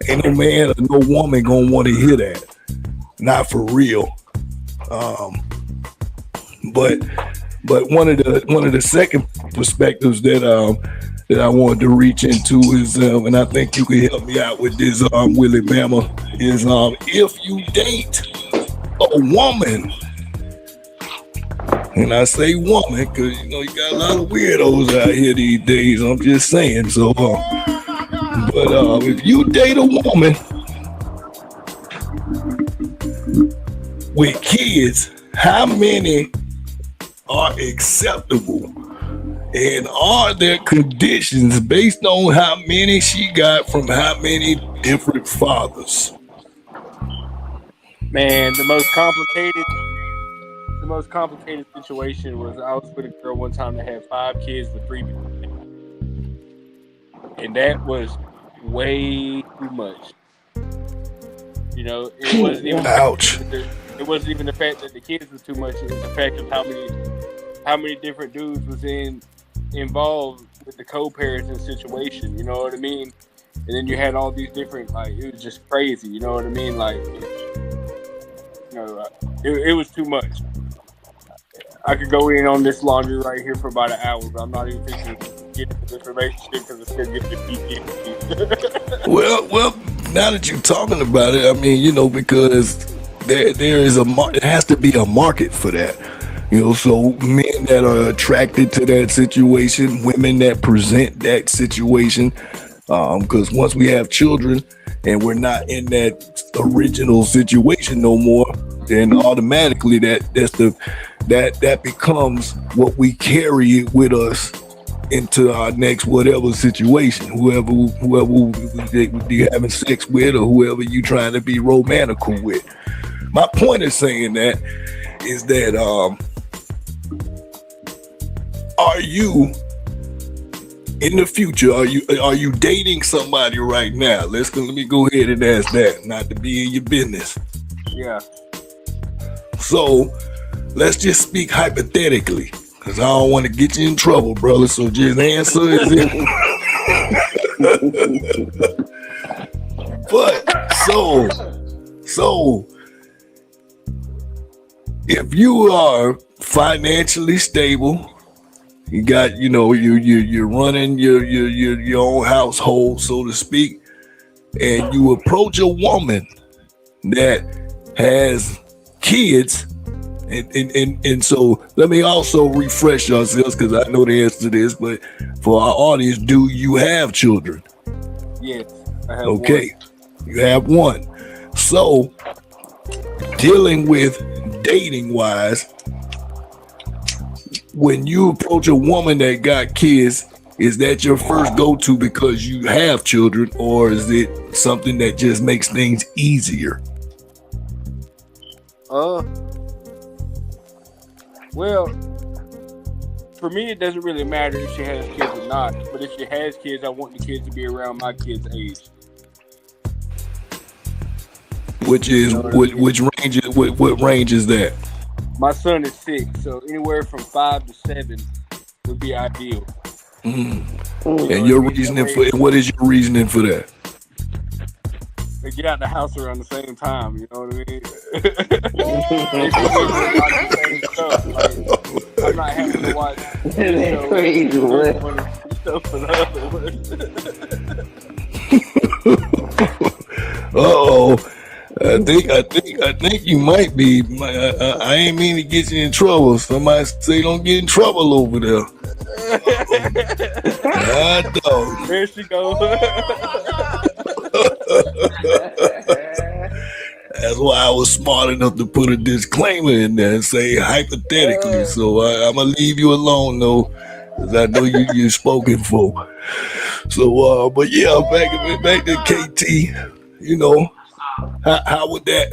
Ain't no man or no woman gonna want to hear that. Not for real. But one of the second perspectives that I wanted to reach into is, and I think you can help me out with this, Willie Bama, is if you date a woman, and I say woman because, you know, you got a lot of weirdos out here these days. I'm just saying. So, but if you date a woman with kids, how many are acceptable? And are there conditions based on how many she got from how many different fathers? Man, the most complicated situation was I was with a girl one time that had 5 kids with 3 people. And that was way too much. You know, it wasn't even it wasn't even the fact that the kids was too much. It was the fact of how many different dudes was involved with the co-parenting situation. You know what I mean? And then you had all these different, like, it was just crazy. You know what I mean? Like, you know, it was too much. I could go in on this laundry right here for about an hour, but I'm not even thinking to get into this relationship because it's going to get the Well, now that you're talking about it, I mean, you know, because there is it has to be a market for that. You know, so men that are attracted to that situation, women that present that situation, because once we have children and we're not in that original situation no more, then automatically that becomes what we carry with us into our next whatever situation, whoever you having sex with, or whoever you trying to be romantical with. My point of saying that is that are you in the future? Are you dating somebody right now? Let me go ahead and ask that, not to be in your business. Yeah. So let's just speak hypothetically, because I don't want to get you in trouble, brother. So just answer it. But so if you are financially stable, you got, you know, you're running your own household, so to speak, and you approach a woman that has kids And so let me also refresh ourselves because I know the answer to this, but for our audience, do you have children? Yes, I have okay, one. You have one. So dealing with dating wise, when you approach a woman that got kids, is that your first go-to because you have children, or is it something that just makes things easier? Well, for me, it doesn't really matter if she has kids or not. But if she has kids, I want the kids to be around my kids' age. Which is which range? What range is that? My son is 6, so anywhere from 5 to 7 would be ideal. And your reasoning for what is your reasoning for that? They get out the house around the same time, you know what I mean? I'm not having to watch crazy, stuff for the other Uh-oh. I think you might be. I ain't mean to get you in trouble. Somebody say don't get in trouble over there. I don't. There she goes. That's why I was smart enough to put a disclaimer in there and say hypothetically. So I'm gonna leave you alone though, because I know you're spoken for. So, but yeah, back to KT. You know. How would that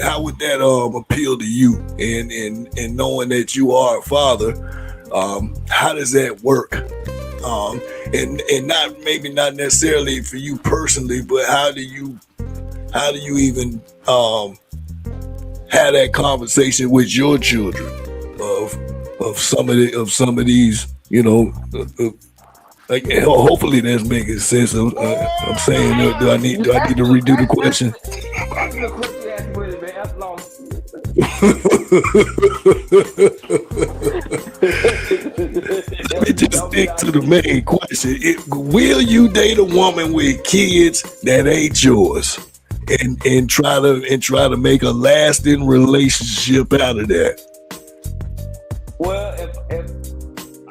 appeal to you, and knowing that you are a father, how does that work? And not necessarily for you personally, but how do you even have that conversation with your children of some of these, you know, like, hopefully that's making sense. I'm saying, do I need to redo the question? Let me just stick to the main question. Will you date a woman with kids that ain't yours, and try to make a lasting relationship out of that? Well, if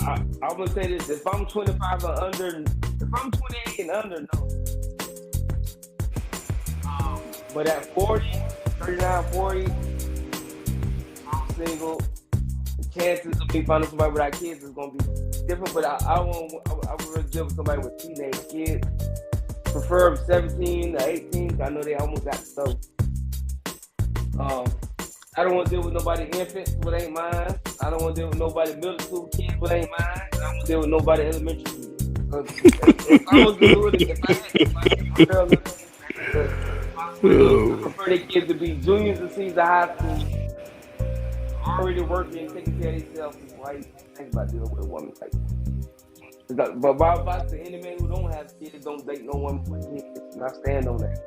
I'm gonna say this: if I'm 25 or under, if I'm 28 and under, no. But at 40, 39, 40, I'm single. The chances of me finding somebody without kids is gonna be different. But I would really deal with somebody with teenage kids. Prefer 17 or 18. I know they almost got so. I don't want to deal with nobody infants what ain't mine. I don't want to deal with nobody middle school kids what ain't mine. I don't want to deal with nobody elementary kids. If I was doing it, if I had a girl, I prefer the kids to be juniors and seniors of high school, already working and taking care of themselves before I even think about dealing with a woman like that. But about to any man who don't have kids don't date no woman with kids. And I stand on that.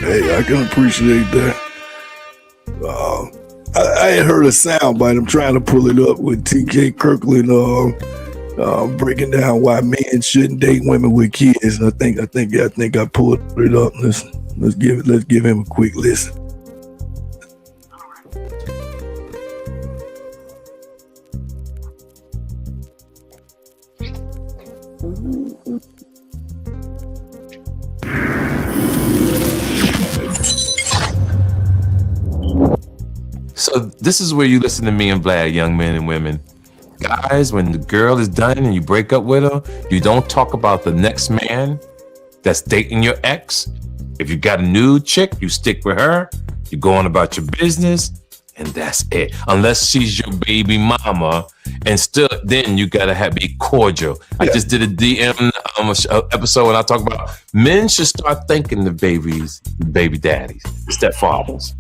Hey, I can appreciate that. I had heard a soundbite. I'm trying to pull it up with TK Kirkland breaking down why men shouldn't date women with kids. I think I pulled it up. Let's give him a quick listen. So this is where you listen to me and Vlad, young men and women. Guys, when the girl is done and you break up with her, you don't talk about the next man that's dating your ex. If you got a new chick, you stick with her. You go on about your business, and that's it. Unless she's your baby mama, and still, then you gotta be cordial. Yeah. I just did a DM episode when I talk about men should start thanking the baby daddies, stepfathers.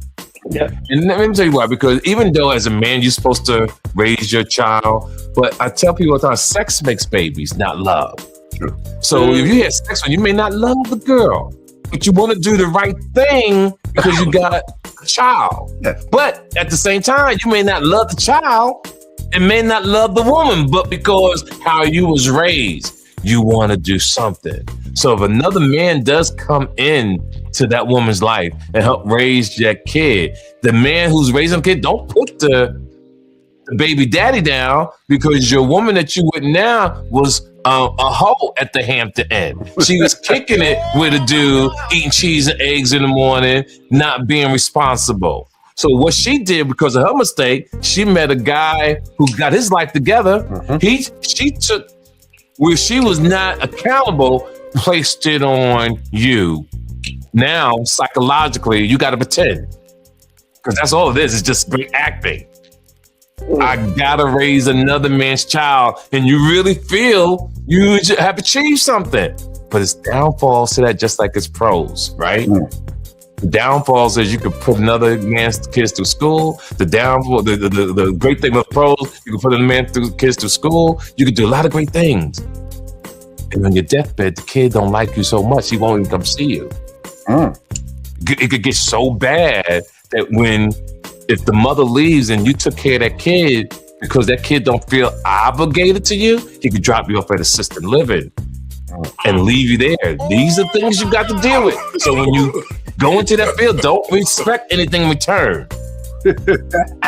Yeah. And let me tell you why, because even though as a man you're supposed to raise your child, but I tell people all the time, sex makes babies, not love. Sure. So if you have sex with, you may not love the girl, but you want to do the right thing because you got a child. Yeah. But at the same time, you may not love the child and may not love the woman, but because how you was raised, you want to do something. So if another man does come in to that woman's life and help raise that kid. The man who's raising a kid, don't put the baby daddy down, because your woman that you with now was a hoe at the Hampton Inn. She was kicking it with a dude, eating cheese and eggs in the morning, not being responsible. So what she did, because of her mistake, she met a guy who got his life together. She took where she was not accountable, placed it on you. Now, psychologically, you got to pretend, because that's all it is. It's just great acting. I gotta raise another man's child, and you really feel you have achieved something. But it's downfalls to that, just like it's pros, right? The downfalls is you can put another man's kids through school. The downfall, the great thing with pros, you can put a man through kids through school. You can do a lot of great things. And on your deathbed, the kid don't like you so much, he won't even come see you. It could get so bad that if the mother leaves and you took care of that kid, because that kid don't feel obligated to you, he could drop you off at assisted living and leave you there. These are things you got to deal with. So when you go into that field, don't expect anything in return.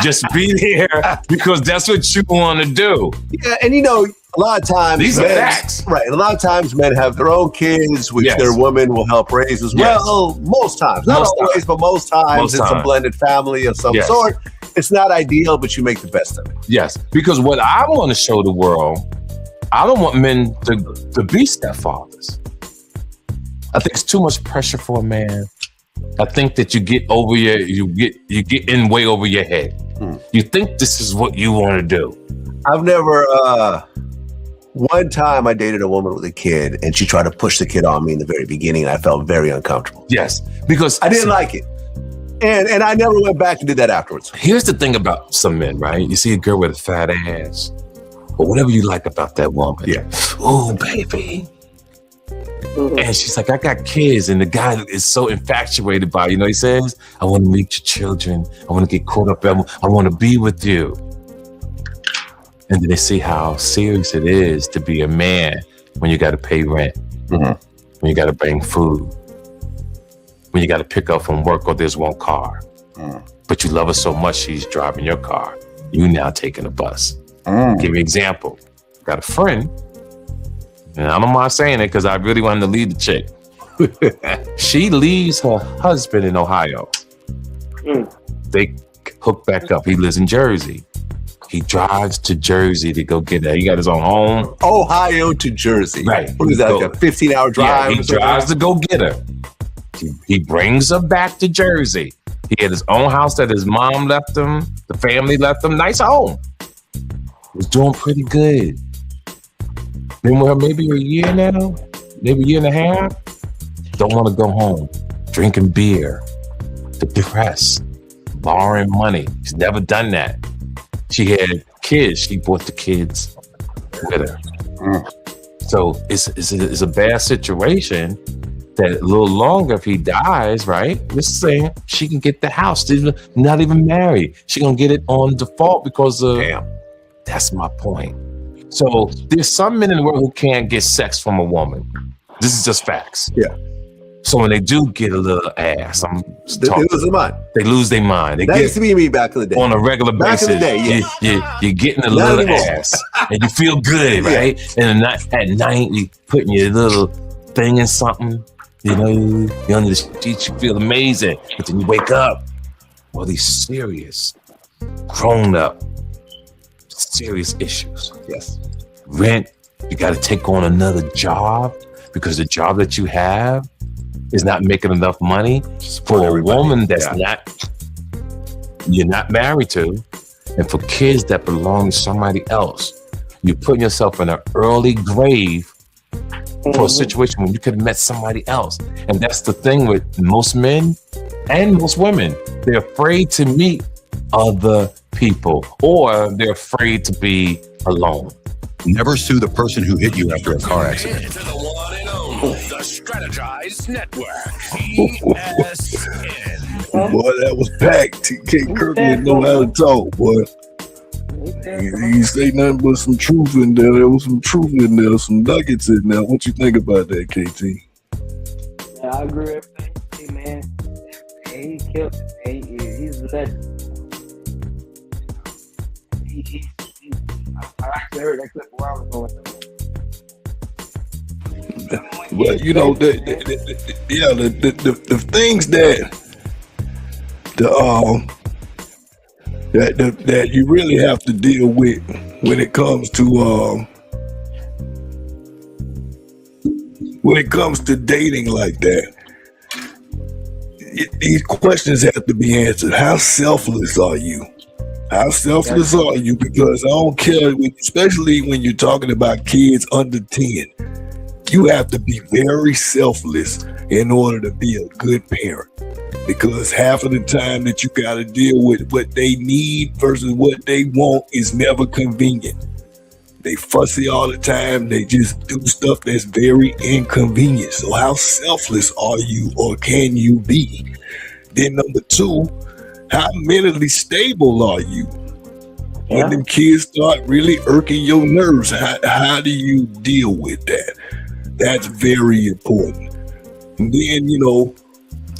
Just be there because that's what you want to do. Yeah, and a lot of times these are facts, right? A lot of times men have their own kids, which their woman will help raise as well. Most times, not always, but most times it's a blended family of some sort. It's not ideal, but you make the best of it. Yes, because what I want to show the world, I don't want men to be stepfathers. I think it's too much pressure for a man. I think that you get in way over your head. You think this is what you want to do. I've never. One time I dated a woman with a kid, and she tried to push the kid on me in the very beginning, and I felt very uncomfortable. Yes, because I didn't like it. And I never went back and did that afterwards. Here's the thing about some men, right? You see a girl with a fat ass, or whatever you like about that woman. Yeah. Oh, baby. And she's like, I got kids. And the guy is so infatuated by, he says, I want to meet your children. I want to get caught up. I want to be with you. And then they see how serious it is to be a man when you got to pay rent, when you got to bring food, when you got to pick up from work or there's one car. But you love her so much, she's driving your car. You now taking a bus. Give me an example. Got a friend, and I don't mind saying it because I really wanted to lead the chick. She leaves her husband in Ohio. They hook back up. He lives in Jersey. He drives to Jersey to go get her. He got his own home. Ohio to Jersey. Right. What is that, like a 15-hour drive? Yeah, he drives to go get her. He brings her back to Jersey. He had his own house that his mom left him. The family left him. Nice home. Was doing pretty good. Been with her maybe a year now. Maybe a year and a half. Don't want to go home. Drinking beer. Depressed. Borrowing money. She's never done that. She had kids. She brought the kids with her. So it's a bad situation that a little longer, if he dies, right? This is saying she can get the house. She's not even married. She gonna get it on default because of... Damn. That's my point. So there's some men in the world who can't get sex from a woman. This is just facts. Yeah. So when they do get a little ass, they lose their mind. They lose their mind. That used to be me back in the day. On a regular basis. Back in the day, you're getting a little ass, and you feel good, right? And at night, you putting your little thing in something. You under the sheets, you feel amazing. But then you wake up, all these serious, grown up, serious issues. Yes. Rent, you got to take on another job because the job that you have is not making enough money for a woman that's you're not married to, and for kids that belong to somebody else. You're putting yourself in an early grave for a situation when you could have met somebody else. And that's the thing with most men and most women. They're afraid to meet other people, or they're afraid to be alone. Never sue the person who hit you after a car accident. To the one and only, the Strategized Network, ESN. Boy, that was packed. TK Kirkland know how to talk, boy. He say nothing but some truth in there. There was some truth in there, some nuggets in there. What you think about that, KT? Yeah, I agree with everything. Hey man, he killed it. He's a legend. I actually heard that clip where I was going. Well, you know, the things that that you really have to deal with when it comes to dating like that. These questions have to be answered. How selfless are you? How selfless are you? Because I don't care, especially when you're talking about kids under 10. You have to be very selfless in order to be a good parent, because half of the time that you got to deal with what they need versus what they want is never convenient. They fussy all the time. They just do stuff that's very inconvenient. So how selfless are you, or can you be? Then number 2, how mentally stable are you? When them kids start really irking your nerves, how do you deal with that? That's very important. And then, you know,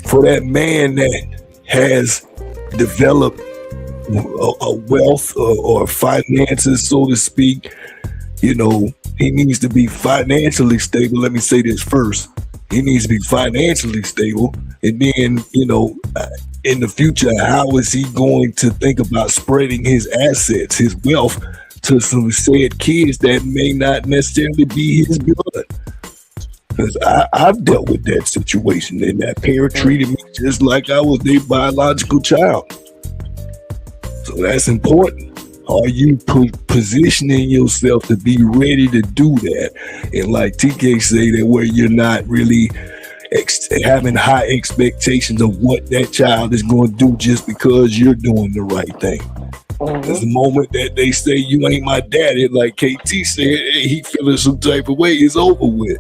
for that man that has developed a wealth or finances, so to speak, you know, he needs to be financially stable. Let me say this first. He needs to be financially stable. And then, you know, in the future, how is he going to think about spreading his assets, his wealth, to some said kids that may not necessarily be his blood? Because I've dealt with that situation, and that parent treated me just like I was their biological child. So that's important. Are you positioning yourself to be ready to do that? And like TK say, that where you're not really having high expectations of what that child is going to do just because you're doing the right thing. Because the moment that they say you ain't my daddy, like KT said, hey, he feeling some type of way, it's over with.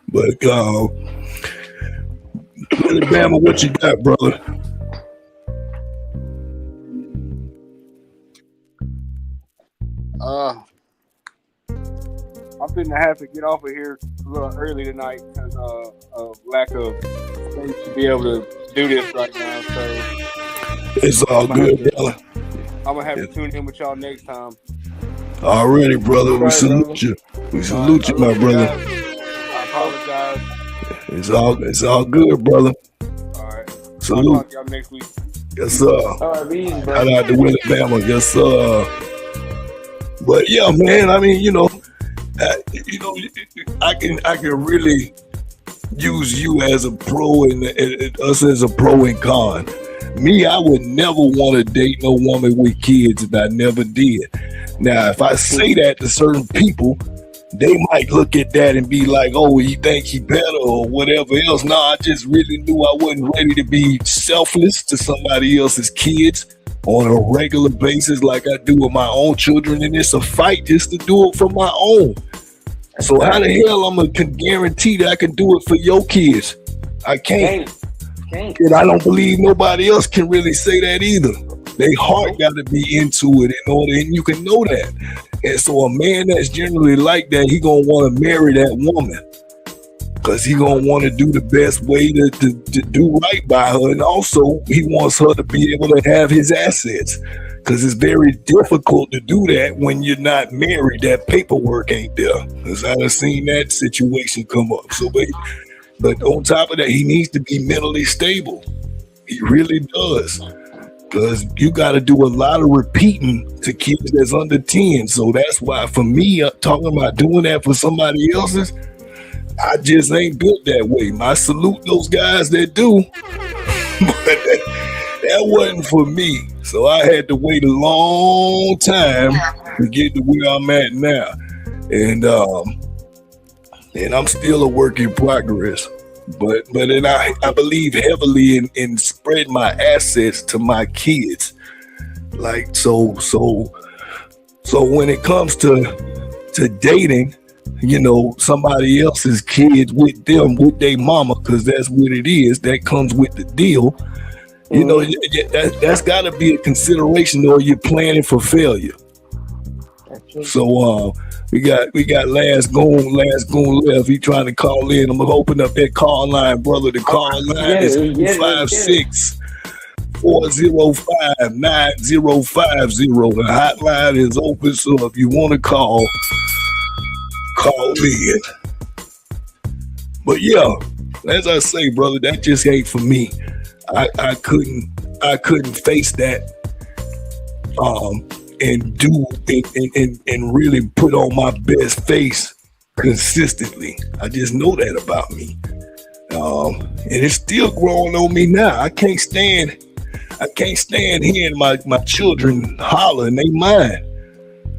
But Alabama, what you got, brother? I'm finna have to get off of here a little early tonight because of lack of space to be able to do this right now. So it's all good, brother. I'm gonna have to tune in with y'all next time. Already, brother. We salute you. We salute you, my brother. I apologize. It's all good, brother. All right. Salute. I'll talk to y'all next week. Yes, sir. Shout out to Alabama. Yes, sir. But yeah, man. I mean, I can really use you as a pro and us as a pro and con. Me, I would never want to date no woman with kids if I never did. Now, if I say that to certain people, they might look at that and be like, oh, you think he better or whatever else. No, I just really knew I wasn't ready to be selfless to somebody else's kids on a regular basis like I do with my own children. And it's a fight just to do it for my own. So how the hell I'm going to guarantee that I can do it for your kids? I can't. And I don't believe nobody else can really say that either. Their heart got to be into it in order, and you can know that. And so a man that's generally like that, he gonna want to marry that woman because he gonna want to do the best way to do right by her, and also he wants her to be able to have his assets because it's very difficult to do that when you're not married. That paperwork ain't there, because I've seen that situation come up. So, but on top of that, he needs to be mentally stable. He really does. Because you got to do a lot of repeating to kids that's under 10. So that's why for me, talking about doing that for somebody else's, I just ain't built that way. I salute those guys that do, but that wasn't for me. So I had to wait a long time to get to where I'm at now. And I'm still a work in progress. But then I believe heavily in spreading my assets to my kids. Like so when it comes to dating, somebody else's kids with them, with their mama, because that's what it is, that comes with the deal. That's got to be a consideration, or you're planning for failure. So we got last goon left. He trying to call in. I'm gonna open up that call line, brother. The call line is 256-405-9050. The hotline is open, so if you want to call in. But yeah, as I say, brother, that just ain't for me. I couldn't face that and do and really put on my best face consistently. I just know that about me. And it's still growing on me now. I can't stand hearing my children holler and they mind.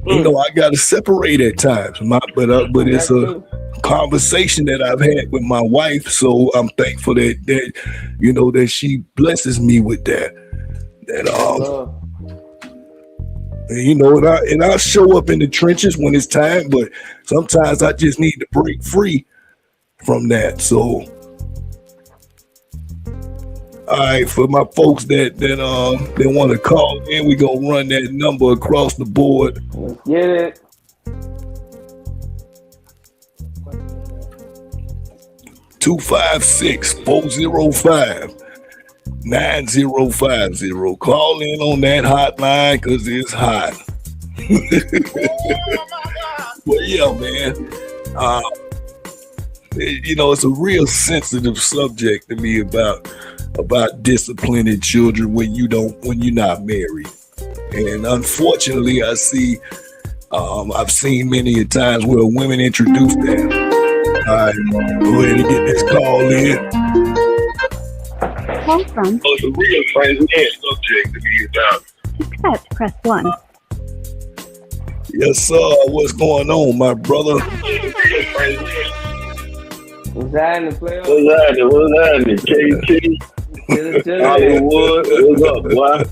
You know, I gotta separate at times. But it's a conversation that I've had with my wife, so I'm thankful that that she blesses me with that. And I show up in the trenches when it's time, but sometimes I just need to break free from that. So, all right, for my folks that want to call in, we gonna run that number across the board. Get it. 256-405-9050. Call in on that hotline because it's hot. Well, yeah, man. It's a real sensitive subject to me about disciplining children when you're not married. And unfortunately, I've seen many a times where women introduce that. All right, go ahead and get this call in. Call from. It's a real sensitive subject to me about. Accept, press 1. Yes, sir. What's going on, my brother? What's happening, player? What's happening? KT, Hollywood, what's up, boy?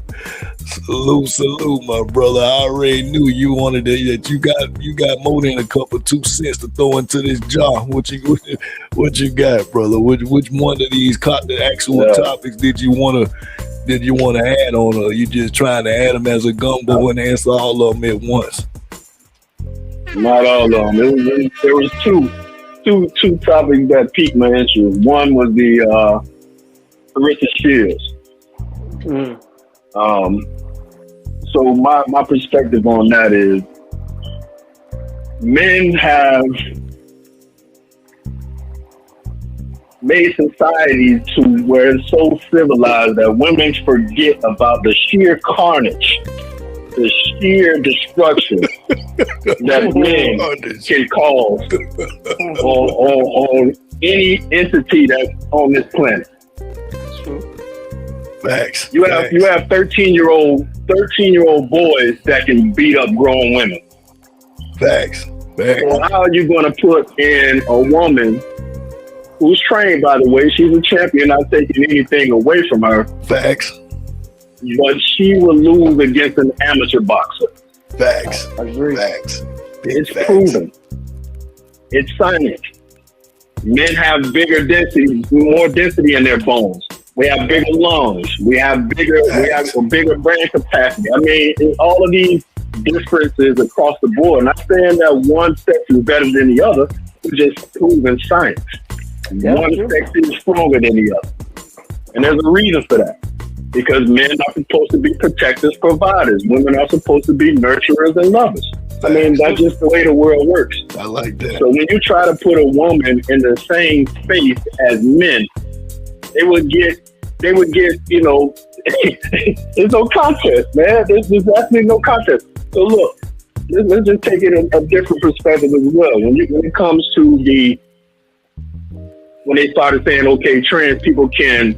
Salute, my brother. I already knew you wanted that. You got more than a couple 2 cents to throw into this jar. What you got, brother? Which one of these actual topics did you want to add on, or you just trying to add them as a gumbo and answer all of them at once? Not all of them. There was two topics that piqued my interest. One was the Hwrs Shields. So my perspective on that is men have made society to where it's so civilized that women forget about the sheer carnage, the sheer destruction that men can cause on any entity that's on this planet. Facts. You have 13-year-old boys that can beat up grown women. Facts. So how are you going to put in a woman who's trained, by the way? She's a champion, not taking anything away from her. Facts. But she will lose against an amateur boxer. Facts. Agree. Facts. It's proven. It's science. Men have bigger density, more density in their bones. We have bigger lungs. We have a bigger brain capacity. I mean, all of these differences across the board. Not saying that one sex is better than the other. It's just proven science. One sex is stronger than the other. And there's a reason for that. Because men are supposed to be protectors, providers. Women are supposed to be nurturers and lovers. I mean, that's just the way the world works. I like that. So when you try to put a woman in the same space as men, they would get, there's no contest, man. There's absolutely no contest. So look, let's just take it a different perspective as well. When it comes to when they started saying, okay, trans people can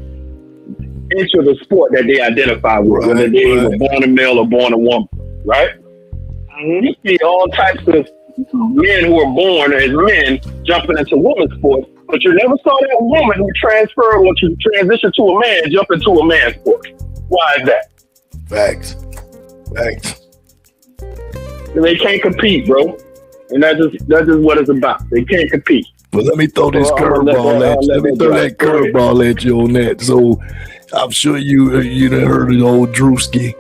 enter the sport that they identify with, whether they were born a male or born a woman, right? You see all types of men who are born as men jumping into women's sports, but you never saw that woman who transferred or to transition to a man jump into a man's sport. Why is that? Facts. They can't compete, bro. And that's just what it's about. They can't compete. Well, let me throw this curveball at you. Let me throw that curveball at you on that. So I'm sure you done heard of old Drewski.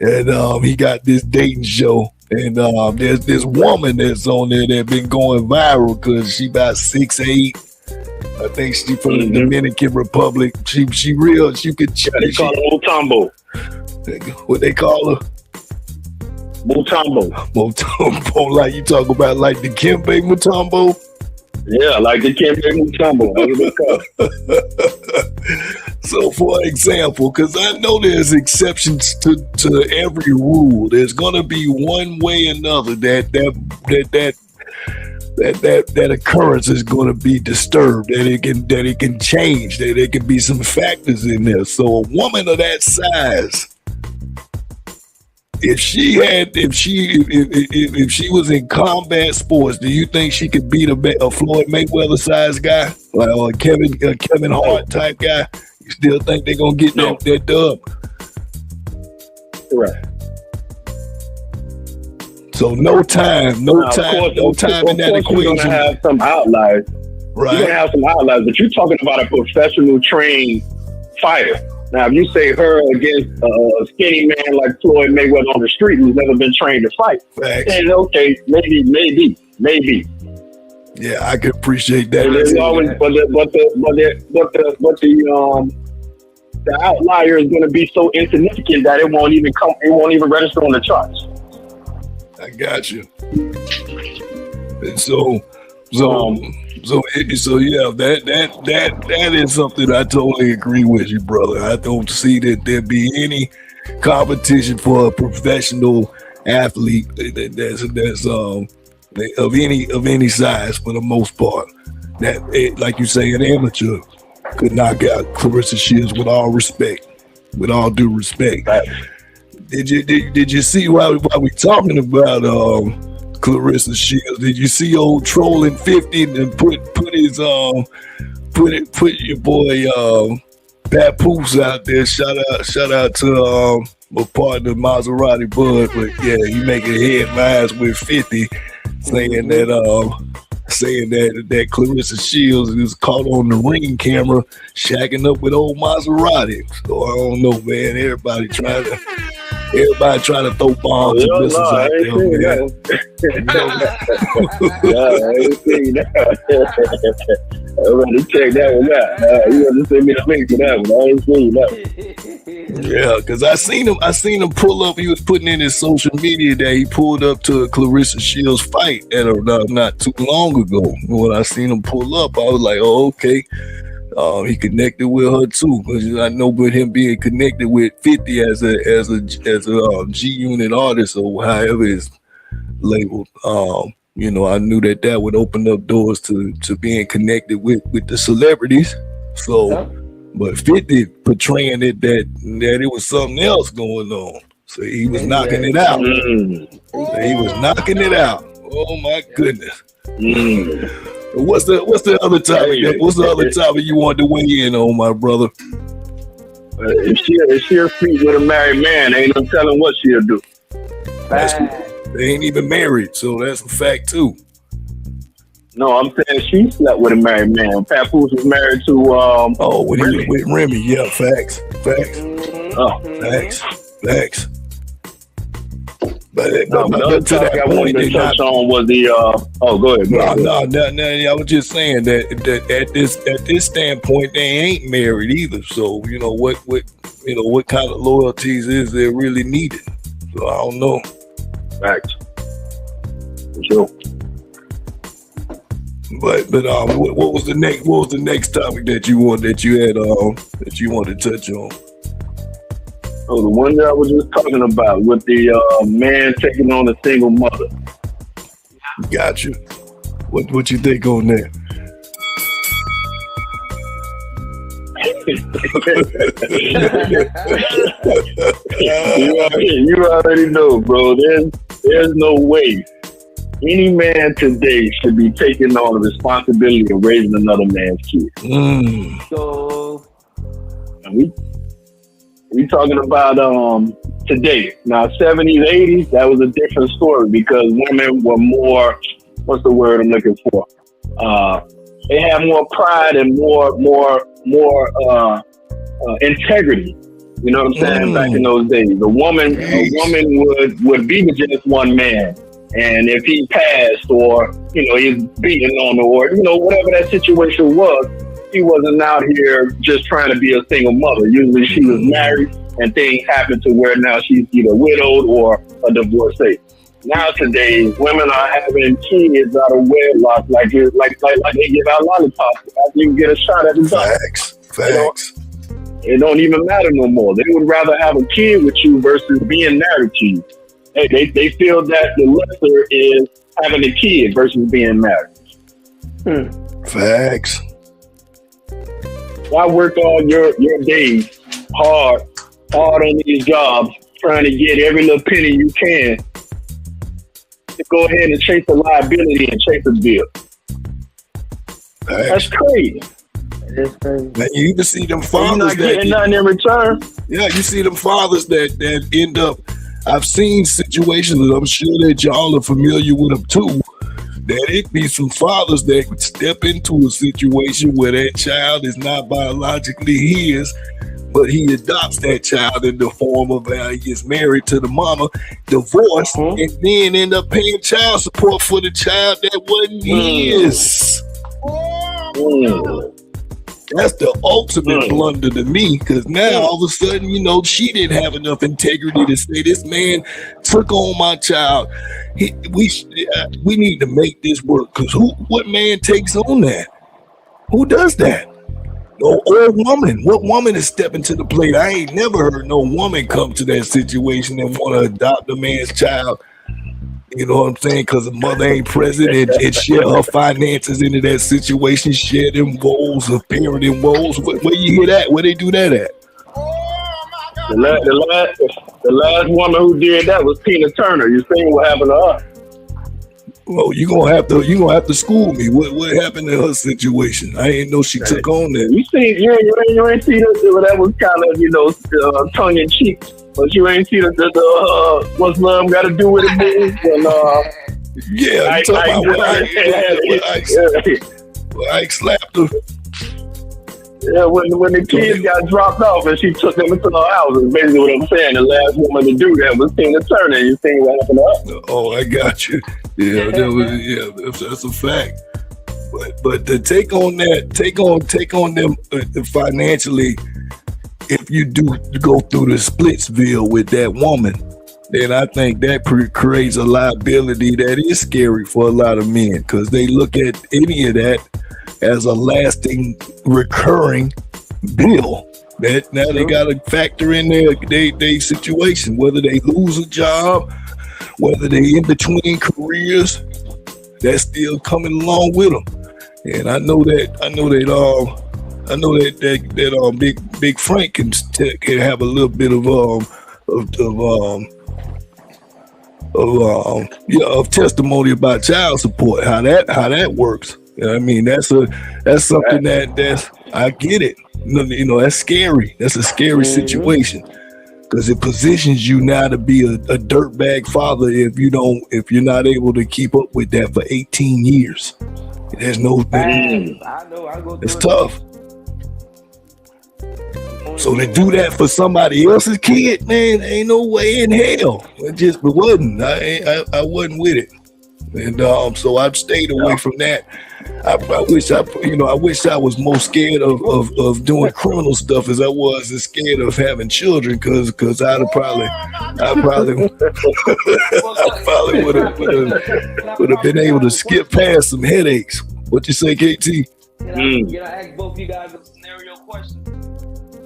And he got this dating show. And there's this woman that's on there that been going viral because she about 6'8". I think she from the Dominican Republic. She real. She could. They call her Mutombo. What they call her? Mutombo. Mutombo, like you talk about, like the Kembe Mutombo. Yeah, like the Kembe Mutombo. So, for example, because I know there's exceptions to every rule, there's gonna be one way or another that occurrence is going to be disturbed, that it can change, that there can be some factors in there. So a woman of that size, if she was in combat sports, do you think she could beat a Floyd Mayweather size guy, like a Kevin Hart type guy? You still think they're gonna get that dub? Correct. So no time in that equation. You're gonna have some outliers. Right. You're gonna have some outliers, but you're talking about a professional trained fighter. Now, if you say her against a skinny man like Floyd Mayweather on the street who's never been trained to fight, then okay, maybe. Yeah, I could appreciate that. There's always, but the outlier is going to be so insignificant that it won't even register on the charts. I got you. And so yeah, that is something I totally agree with you, brother. I don't see that there be any competition for a professional athlete that's of any size for the most part. That like you say, an amateur could knock out Clarissa Shields with all due respect. Right. Did you see while we talking about Clarissa Shields? Did you see old trolling 50 and put your boy Papoose out there? Shout out to my partner Maserati Bud, but yeah, he making headlines with 50 saying that Clarissa Shields is caught on the Ring camera shacking up with old Maserati. So I don't know, man. Everybody trying to throw bombs and missiles out there, man. I ain't seen that. I'm going to check that one out. You have to send me the link to that one. I ain't seen that one. Yeah, because I seen him pull up. He was putting in his social media that he pulled up to a Clarissa Shields fight not too long ago. When I seen him pull up, I was like, oh, okay. He connected with her too, because I know with him being connected with 50 as a G Unit artist or however it's labeled. I knew that would open up doors to being connected with the celebrities. So, but 50 portraying it that it was something else going on. So he was knocking it out. He was knocking it out. Oh my goodness. What's the other topic? What's the other topic you want to weigh in on, my brother? If she'll sleep with a married man, ain't no telling what she'll do. They ain't even married, so that's a fact too. No, I'm saying she slept with a married man. Papoose was married to Remy. With Remy, yeah, facts. Facts. But to that point, they not on was the go ahead. No. I was just saying that at this standpoint, they ain't married either. So what kind of loyalties is there really needed? So I don't know. Facts. For sure. But what was the next topic that you wanted to touch on? Oh, the one that I was just talking about with the man taking on a single mother. Gotcha. What you think on that? You already know, bro. There's no way any man today should be taking on the responsibility of raising another man's kid. So we talking about today. Now 70s, 80s, that was a different story because women were more, what's the word I'm looking for? They had more pride and more integrity You know what I'm saying? Back in those days, a woman would be with just one man, and if he passed or he's beating on her or whatever that situation was, she wasn't out here just trying to be a single mother. Usually, she was married, and things happened to where now she's either widowed or a divorcee. Nowadays, women are having kids out of wedlock, like they give out lollipops after you get a shot at the Facts. It don't even matter no more. They would rather have a kid with you versus being married to you. They feel that the lesser is having a kid versus being married. Facts. Why work all your days hard on these jobs, trying to get every little penny you can to go ahead and chase the liability and chase the bill? That's crazy. Man, you even see them fathers not getting nothing in return. Yeah, you see them fathers that end up. I've seen situations, and I'm sure that y'all are familiar with them too. That it be some fathers that would step into a situation where that child is not biologically his, but he adopts that child in the form of he gets married to the mama, divorced, and then end up paying child support for the child that wasn't his. That's the ultimate blunder to me, because now all of a sudden, she didn't have enough integrity to say this man took on my child. We need to make this work, because what man takes on that? Who does that? No old woman. What woman is stepping to the plate? I ain't never heard no woman come to that situation and want to adopt a man's child. You know what I'm saying? Because the mother ain't present and share her finances into that situation, share them woes of parenting woes. Where you hear that? Where they do that at? The last woman who did that was Tina Turner. You seen what happened to her? Well, you gonna have to school me. What happened in her situation? I ain't know she took on that. You ain't see that was kind of tongue in cheek. But you ain't see the what's love got to do with it, man? Yeah, you talking about I slapped her. Yeah, when the kids got dropped off and she took them into her house, is basically what I'm saying. The last woman to do that was Tina Turner. You seen what happened to her? Oh, I got you. Yeah, that's a fact. But to take on them financially. If you do go through the Splitsville with that woman, then I think that creates a liability that is scary for a lot of men, because they look at any of that as a lasting, recurring bill. That now they got to factor in their situation, whether they lose a job, whether they in between careers, that's still coming along with them. And I know that Big Frank can have a little bit of testimony about child support, how that works. I mean, that's something that's I get it. That's scary. That's a scary situation, because it positions you now to be a dirtbag father if you're not able to keep up with that for 18 years. There's no. It's tough. So to do that for somebody else's kid, man, ain't no way in hell. It just wasn't. I wasn't with it, and so I've stayed away from that. I wish I was more scared of doing criminal stuff as I was scared of having children, because I probably would have been able to skip past some headaches. What you say, KT? Can I ask both of you guys a scenario question?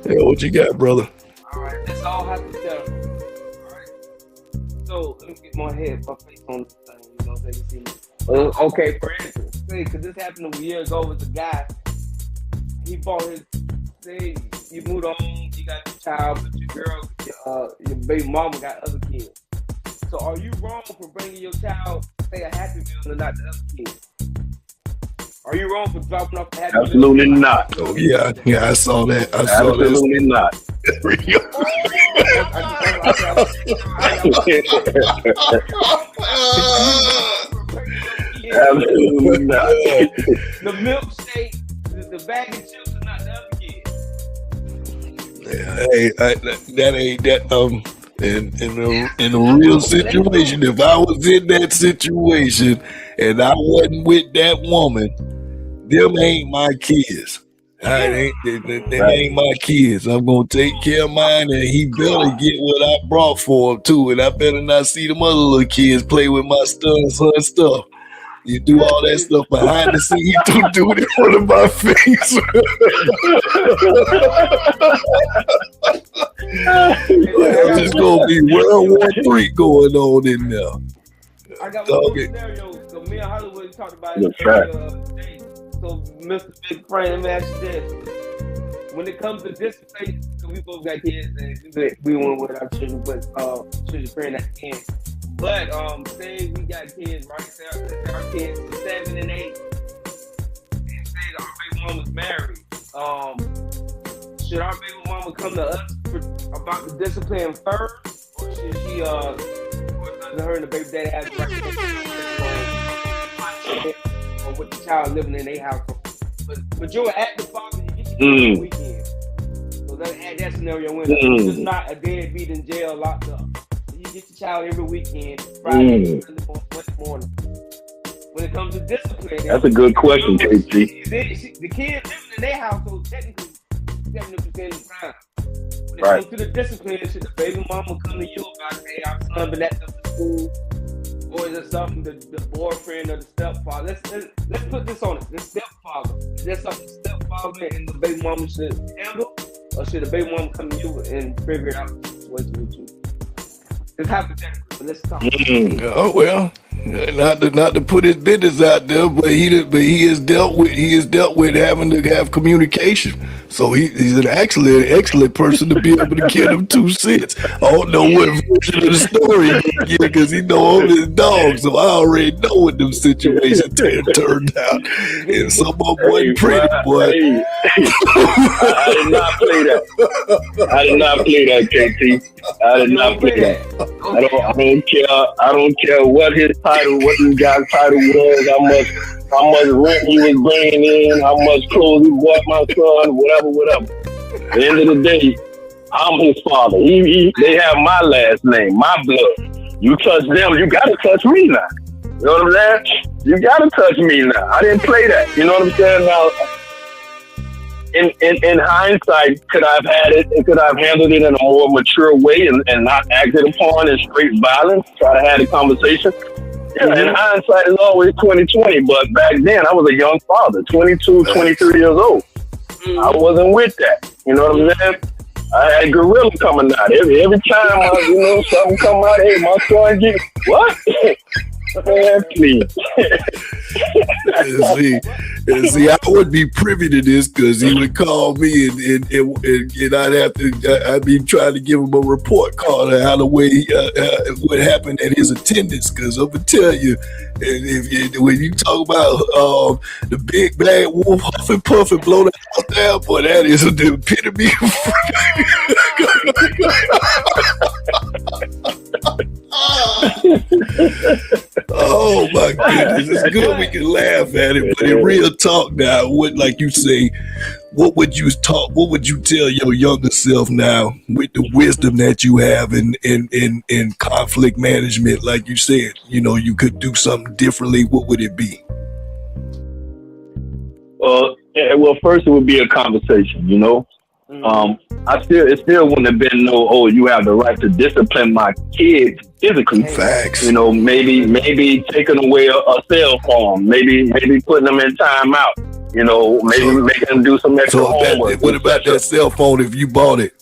Yeah, what you got, brother? All right, let's all have to tell. All right. So let me get my face on this thing, so they can see me. Okay, for instance, because this happened a year ago with a guy. He bought his. Say you moved on, you got your child, but your girl, your baby mama got other kids. So are you wrong for bringing your child, say, a Happy Meal and not the other kids? Are you wrong for dropping off the Happy Meal? Absolutely not. Oh yeah, I saw that. Absolutely not. Absolutely not. The milkshake, the bag of chips is not the other kids. Hey, that ain't that. In a real situation, if I was in that situation and I wasn't with that woman, them ain't my kids. They ain't my kids. I'm gonna take care of mine, and he better get what I brought for him too. And I better not see them other little kids play with my son stuff. You do all that stuff behind the scenes. You don't do it in front of my face. It's just gonna be World War III going on in there. I got one scenario. So me and Hollywood talked about it earlier today. So Mr. Big Friend, let me ask you this. When it comes to dissipation, we both got kids and we want with our children, but children praying at the end. But say we got kids, right? Say our kids 7 and 8. And say our baby mama's married. Should our baby mama come to us about the discipline first, or should she or does her and the baby daddy have the right or with the child living in their household? But you're an active father, you get your kids on the weekend. So let's add that scenario in. It's not a deadbeat in jail locked up. You get your child every weekend, Friday, Sunday morning. When it comes to discipline, that's a good question, KT. The kids living in their household technically 70% of the time. When it comes to the discipline, should the baby mama come to you about, hey, our son been at the school, or is it something the boyfriend or the stepfather? Let's put this on it. The stepfather. Is there something the stepfather and the baby mama should handle, or should the baby mama come to you and figure it out what you do? It's hypothetical, but let's talk. Oh well, not to put his business out there, but he has dealt with having to have communication. So he's an excellent person to be able to get him 2 cents. I don't know what version of the story he get because he know I'm his dog, so I already know what them situations turned out. And some of them wasn't pretty, boy. I did not play that. I did not play that, KT. I did not play that. I don't care what his title, what this guy's title was, how much rent he was bringing in, how much clothes he bought my son, whatever. At the end of the day, I'm his father. They have my last name, my blood. You touch them, you gotta touch me now. You know what I'm saying? You gotta touch me now. I didn't play that. You know what I'm saying? Now, in hindsight, could I have had it and could I have handled it in a more mature way and not acted upon in straight violence? Try to have a conversation. Yeah, in hindsight is always 20/20, but back then I was a young father, 22, 23 years old. I wasn't with that. You know what I'm saying? I had gorilla coming out. Every time something come out, hey, my son get what? Man, please. See, I would be privy to this because he would call me and I'd be trying to give him a report card on how the way what happened at his attendance. Because I'm gonna tell you, when you talk about the big bad wolf huff and puff and blow that out there, boy, that is the epitome of oh my goodness, it's good we can laugh at it, but in real talk now, what, like you say, what would you tell your younger self now with the wisdom that you have in conflict management? Like you said, you could do something differently. What would it be? Well, first it would be a conversation, it still wouldn't have been you have the right to discipline my kids physically. Facts. Maybe taking away a cell phone, maybe putting them in timeout, maybe making them do some extra homework. What about that cell phone if you bought it?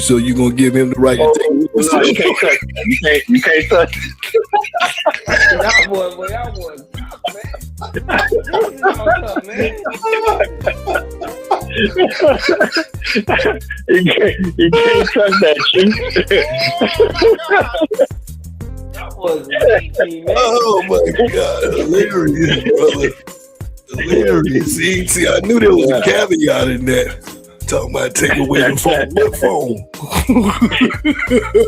So you're going to give him the right to take it? No, you can't touch it. You can't touch it. Y'all boys, man. You can't touch that shit. Oh my God, hilarious, brother. Hilarious. See, I knew there was a caveat in that. Talking about taking away the phone. What phone?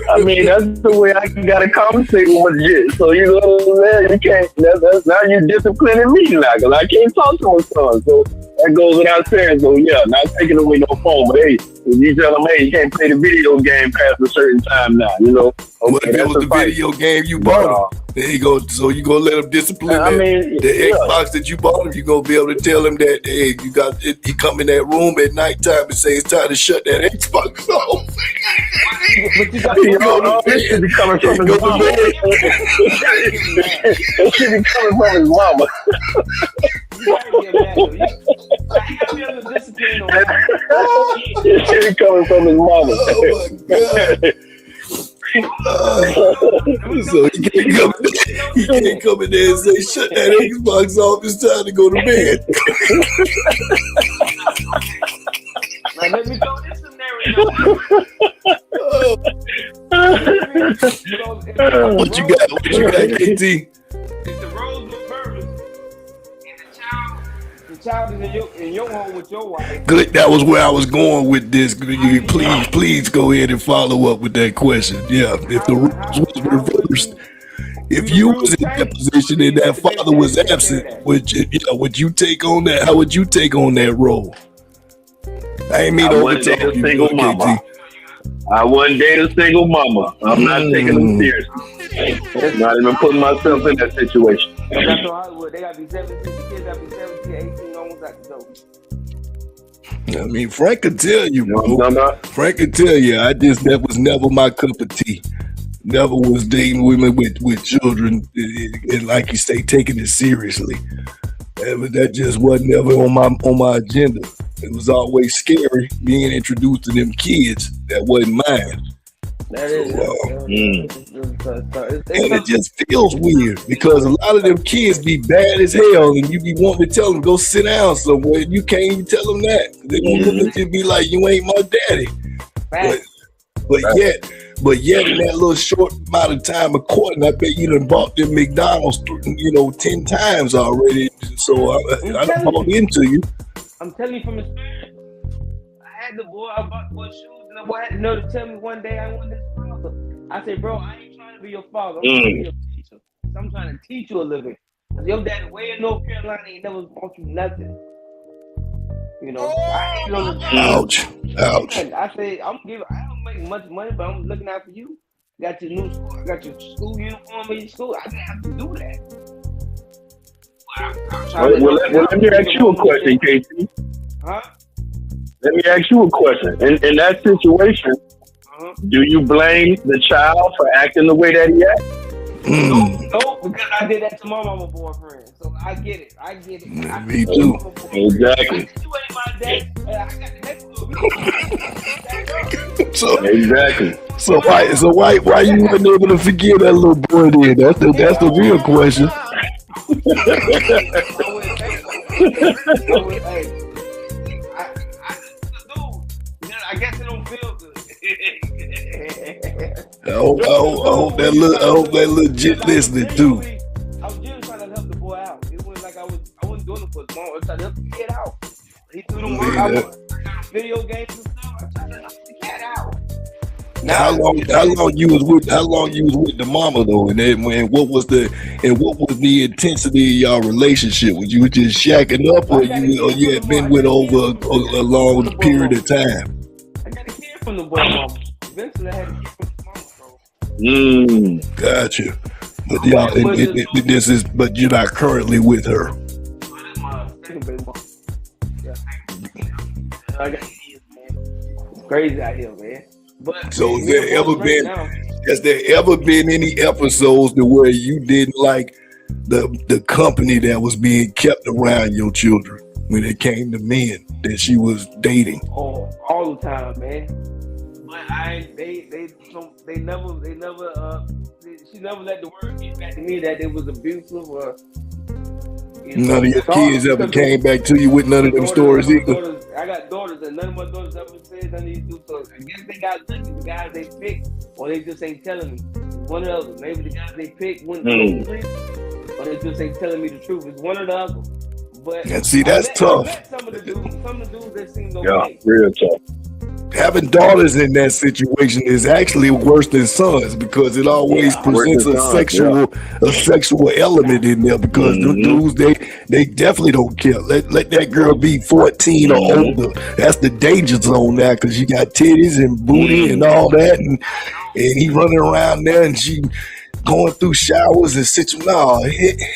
I mean, that's the way I got to conversate with you. So, you know what I'm saying? You can't, that's now you're disciplining me now because I can't talk to my son. So, That goes without saying. So yeah, not taking away no phone, but hey, if you tell them, hey, you can't play the video game past a certain time now, you know. Okay, what if it was the video game you bought him? There you go. So you gonna let him discipline the Xbox that you bought him? You gonna be able to tell him that, hey, you got it, he come in that room at nighttime and say it's time to shut that Xbox off. But you got this should be coming from his mama. It should be coming from his mama. It should be coming from his mama. Oh my God. So he can't come in there and say, shut that Xbox off, it's time to go to bed. Now, let me throw this scenario. What you got, KT? If the roles were reversed and the child is in your home with your wife. Good, that was where I was going with this. Please go ahead and follow up with that question. Yeah, if the roles was reversed, if you was in that position and that father was absent, would you take on that? How would you take on that role? I ain't mean to overtalk you, single mama. I wouldn't date a single mama. I'm not taking them seriously. Not even putting myself in that situation. That's so Hollywood. They gotta be 17. The kids gotta be 17, 18, almost out the door. I mean, Frank could tell you, bro. Frank could tell you. That was never my cup of tea. Never was dating women with children, and like you say, taking it seriously. That just wasn't ever on my agenda. It was always scary being introduced to them kids that wasn't mine. And it just feels weird because a lot of them kids be bad as hell, and you be wanting to tell them go sit down somewhere, and you can't even tell them that. They gonna look at you and be like, "You ain't my daddy." But yet in that little short amount of time of courting, I bet you done bought them McDonald's, 10 times already. So I done bought into you. I'm telling you from experience. I had the boy, I bought the boy shoes, and the boy had to know to tell me one day I want this father. I said, bro, I ain't trying to be your father. I'm trying to be your teacher. I'm trying to teach you a living. Your daddy way in North Carolina ain't never bought you nothing. You know, I ain't on the Ouch. I say I don't make much money, but I'm looking out for you. Got your new school, I got your school uniform in your school. I didn't have to do that. Well, let me ask you a question, Casey. Huh? Let me ask you a question. In that situation, do you blame the child for acting the way that he acts? No, because I did that to my mama boyfriend. So I get it. Me too. Exactly. You ain't my dad. I got the next Exactly. So why you weren't able to forgive that little boy then? That's the real question. I guess it don't feel good. I hope that little jit listening too. I was just trying to help the boy out. It wasn't like I wasn't doing it for his mom. I was trying to help the kid out. He threw them work. Video games and stuff. I tried to help the kid out. How long you was with the mama though, and what was the intensity of y'all relationship? Was you just shacking up, or you had been with over a long period of time? I got a kid from the boy mama. Eventually, I had a kid from the mama. Gotcha. But y'all, but you're not currently with her. I got kids, man. It's crazy out here, man. But so has there ever been any episodes to where you didn't like the company that was being kept around your children when it came to men that she was dating? Oh, all the time, man. But she never let the word get back to me that it was abusive or. None of your kids ever came back to you with none of them stories either. I got daughters, and none of my daughters ever said none of these two stories. I guess they got lucky, the guys they picked, or they just ain't telling me. One or the other. Maybe the guys they picked wouldn't tell me the truth, or they just ain't telling me the truth. It's one or the other. But and see, that's tough. Some of the dudes that seem okay. Yeah, real tough. having daughters in that situation is actually worse than sons because it always presents a sexual element in there because the dudes they definitely don't care. Let that girl be 14 or older. That's the danger zone now because you got titties and booty and all that, and he running around there and she going through showers and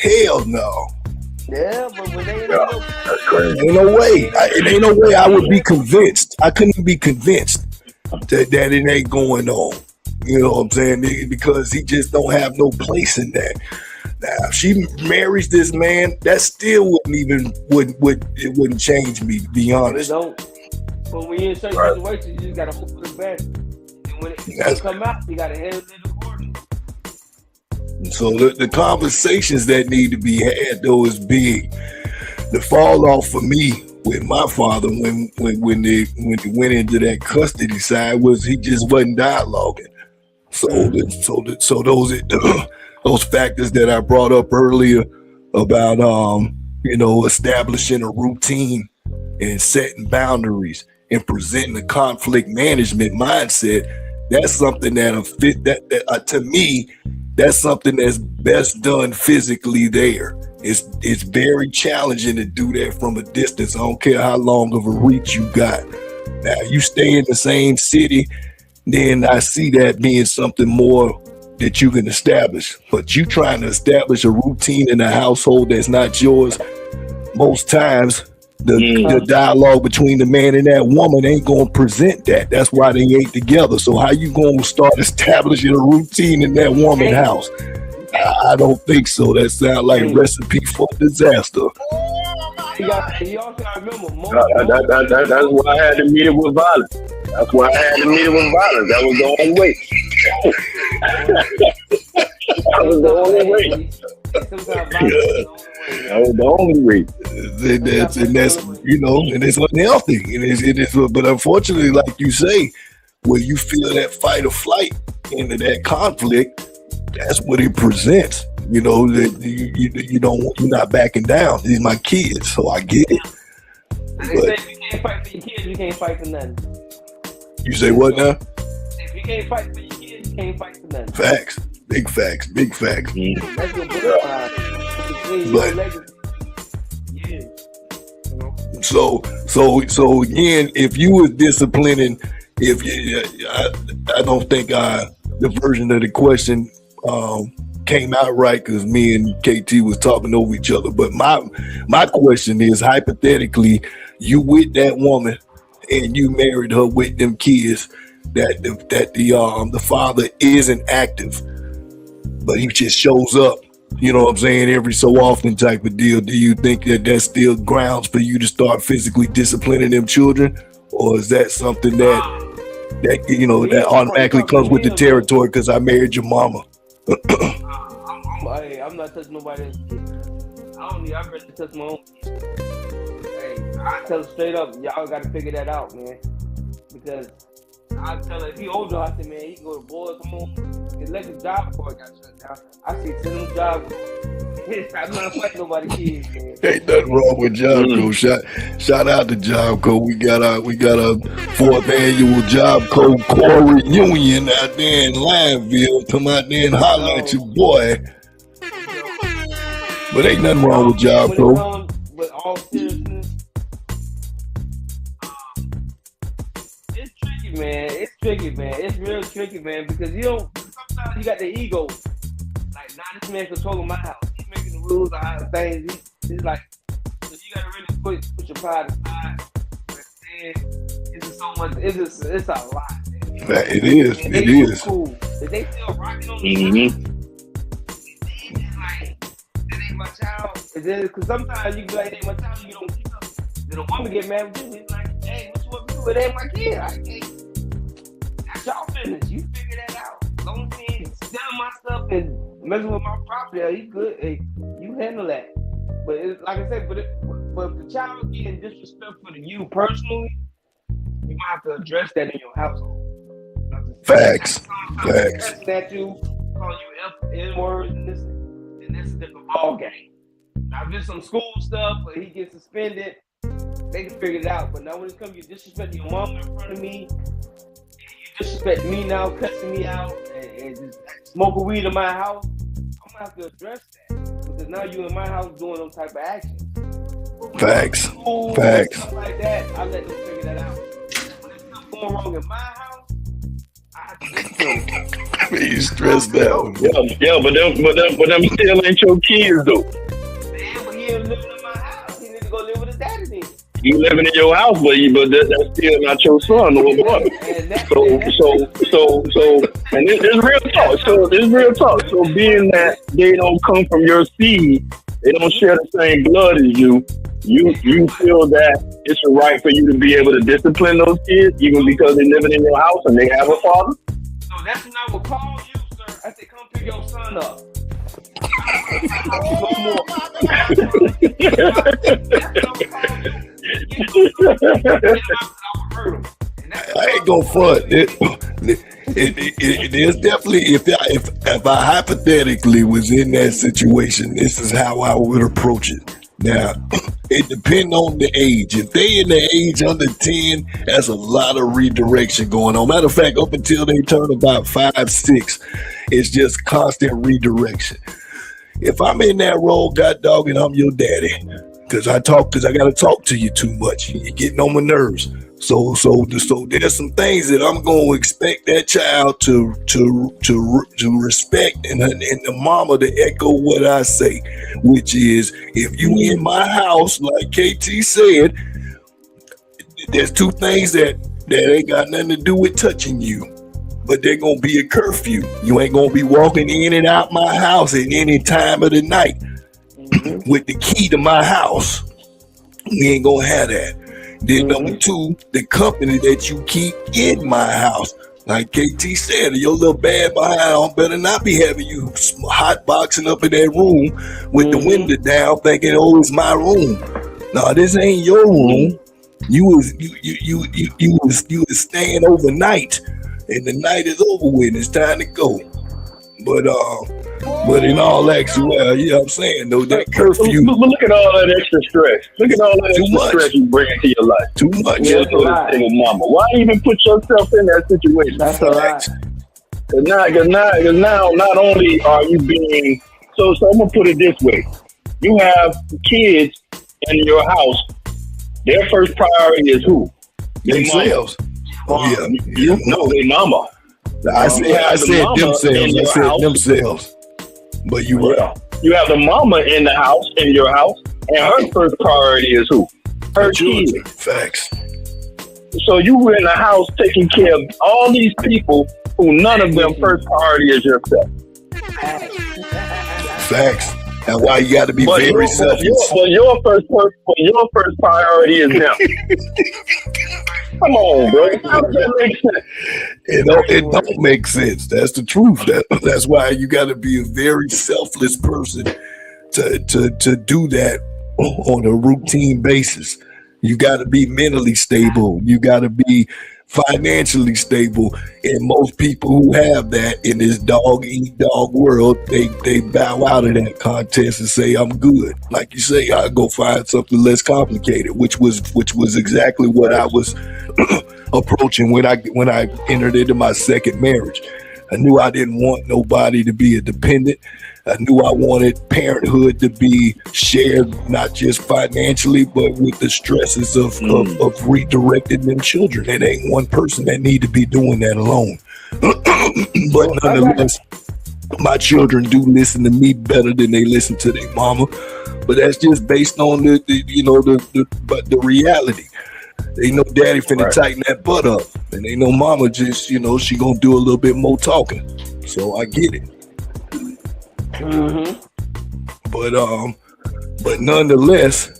hell no. Yeah, but when they that's crazy. Ain't no way. Ain't no way I would be convinced. I couldn't be convinced that it ain't going on. You know what I'm saying? Because he just don't have no place in that. Now, if she marries this man, that still wouldn't change me, to be honest. It don't. But when you're in certain situations, you just gotta hold it back. And when it come out, you gotta handle it accordingly. So the conversations that need to be had though is big. The fall off for me with my father when they went into that custody side was he just wasn't dialoguing. So those factors that I brought up earlier about establishing a routine and setting boundaries and presenting a conflict management mindset, that's something that to me, that's something that's best done physically there. It's very challenging to do that from a distance. I don't care how long of a reach you got. Now, you stay in the same city, then I see that being something more that you can establish. But you trying to establish a routine in a household that's not yours, most times the dialogue between the man and that woman ain't gonna present that. That's why they ain't together. So how you gonna start establishing a routine in that woman's house? I don't think so. That sounds like a recipe for disaster. You also gotta remember, that's why I had to meet it with violence. That's why I had to meet it with violence. That was the only way. That was the only way. That was the only way. That's and it's unhealthy. It is. But unfortunately, like you say, when you feel that fight or flight into that conflict, that's what it presents. You know that you're not backing down. These are my kids, so I get it. They say if you can't fight for your kids, you can't fight for nothing. You say what now? If you can't fight for your kids, you can't fight for nothing. Facts. Big facts. Big facts. That's your bloodline. So again, if you was disciplining, I don't think the version of the question came out right because me and KT was talking over each other. But my question is, hypothetically, you with that woman and you married her with them kids, that the father isn't active, but he just shows up, you know what I'm saying, every so often type of deal. Do you think that that's still grounds for you to start physically disciplining them children? Or is that something that automatically comes with the territory because I married your mama? I'm not touching nobody else's kids. I'm ready to touch my own kids. Hey, I tell her straight up, y'all got to figure that out, man. Because I tell her, if he older, I say, man, he can go to boys, come on. His electric job before it got shut down. I see 10 of them jobs. I'm not fighting nobody's kids, man. Ain't nothing wrong with Job Co. Shout out to Job Co. We got a 4th annual Job Co. Core reunion out there in Lineville. Come out there and holler at your boy. But ain't nothing wrong with Job Co. But all seriousness, it's tricky, man. It's real tricky, man, because sometimes you got the ego. Like, now this man controlling my house. He's making the rules on things. He's like, so you gotta really put your pride aside. It's just so much. It's a lot. Man. It is. And it is. Cool. If they still rocking on the house, like, that ain't my child. Because sometimes you can be like, it ain't my child, you don't keep up. Then a woman get mad with you. He's like, hey, what you want me to do? It ain't my kid. Like, hey, that's y'all business. You figure that out. As long as he ain't stealing my stuff and messing with my property, he good. Hey, you handle that. But like I said, but if the child getting disrespectful to you personally, you might have to address that in your household. Facts. That you call you N-words and this, then that's a different ball game. Now, if it's some school stuff where he gets suspended, they can figure it out. But now when it comes to you disrespecting your mom in front of me, you disrespect me now, cussing me out, and just smoking weed in my house, I'm gonna have to address that because now you in my house doing those type of actions. Facts. Stuff like that, I let them figure that out. When it's stuff going wrong in my house, I have to listen to them. You stressed out. Yeah, but them still ain't your kids though. Yeah, but he ain't living in my house. He need to go live with his daddy then. He living in your house, but that's still not your son or brother. And it's real talk. So it's real talk. So being that they don't come from your seed, they don't share the same blood as you. You feel that it's a right for you to be able to discipline those kids, even because they're living in your house and they have a father. So that's when I would call you, sir. I said, come pick your son up. I ain't gonna front. There's definitely if I hypothetically was in that situation, this is how I would approach it. Now, it depends on the age. If they in the age under 10, that's a lot of redirection going on. Matter of fact, up until they turn about 5, 6, it's just constant redirection. If I'm in that role, God dog, and I'm your daddy, because I gotta talk to you too much. You're getting on my nerves. So there's some things that I'm gonna expect that child to respect and the mama to echo what I say, which is if you in my house, like KT said, there's two things that ain't got nothing to do with touching you, but they're gonna be a curfew. You ain't gonna be walking in and out my house at any time of the night with the key to my house. We ain't gonna have that. Then number two, the company that you keep in my house. Like KT said, your little bad behind better not be having you hot boxing up in that room with the window down thinking, oh, it's my room. No, this ain't your room. You was staying overnight and the night is over with. It's time to go. But in all actuality, you know what I'm saying, though, that curfew. Look at all that extra stress. Look at all that extra stress you bring into your life. Too much. Yeah, single mama. Why even put yourself in that situation? That's all right. Because now, not only are you being so I'm gonna put it this way: you have kids in your house. Their first priority is who? Themselves. Oh yeah. No, their mama. I said themselves. But you right. You have the mama in the house, in your house, and her first priority is who? Her kids. Facts. So you were in the house taking care of all these people who none of them first priority is yourself. Facts. That's why you got to be very selfish. Your first priority is them. Come on, bro. How does that make sense? It don't make sense. That's the truth. That's why you got to be a very selfless person to do that on a routine basis. You got to be mentally stable. You got to be financially stable. And most people who have that in this dog-eat-dog world, they bow out of that contest and say, I'm good. Like you say, I'll go find something less complicated, which was exactly what I was approaching when I entered into my second marriage. I knew I didn't want nobody to be a dependent. I knew I wanted parenthood to be shared, not just financially, but with the stresses of redirecting them children. It ain't one person that need to be doing that alone. But nonetheless, my children do listen to me better than they listen to their mama. But that's just based on the reality. They know daddy finna tighten that butt up, and they know mama just, she gonna do a little bit more talking. So I get it. But nonetheless,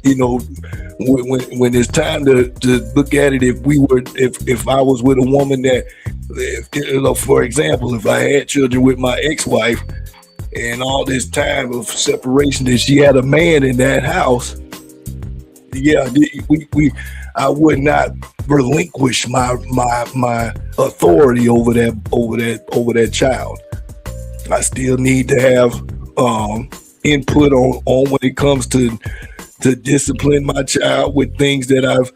when it's time to look at it, if I was with a woman that, for example, if I had children with my ex-wife and all this time of separation that she had a man in that house, I would not relinquish my authority over that child. I still need to have input on when it comes to discipline my child with things that I've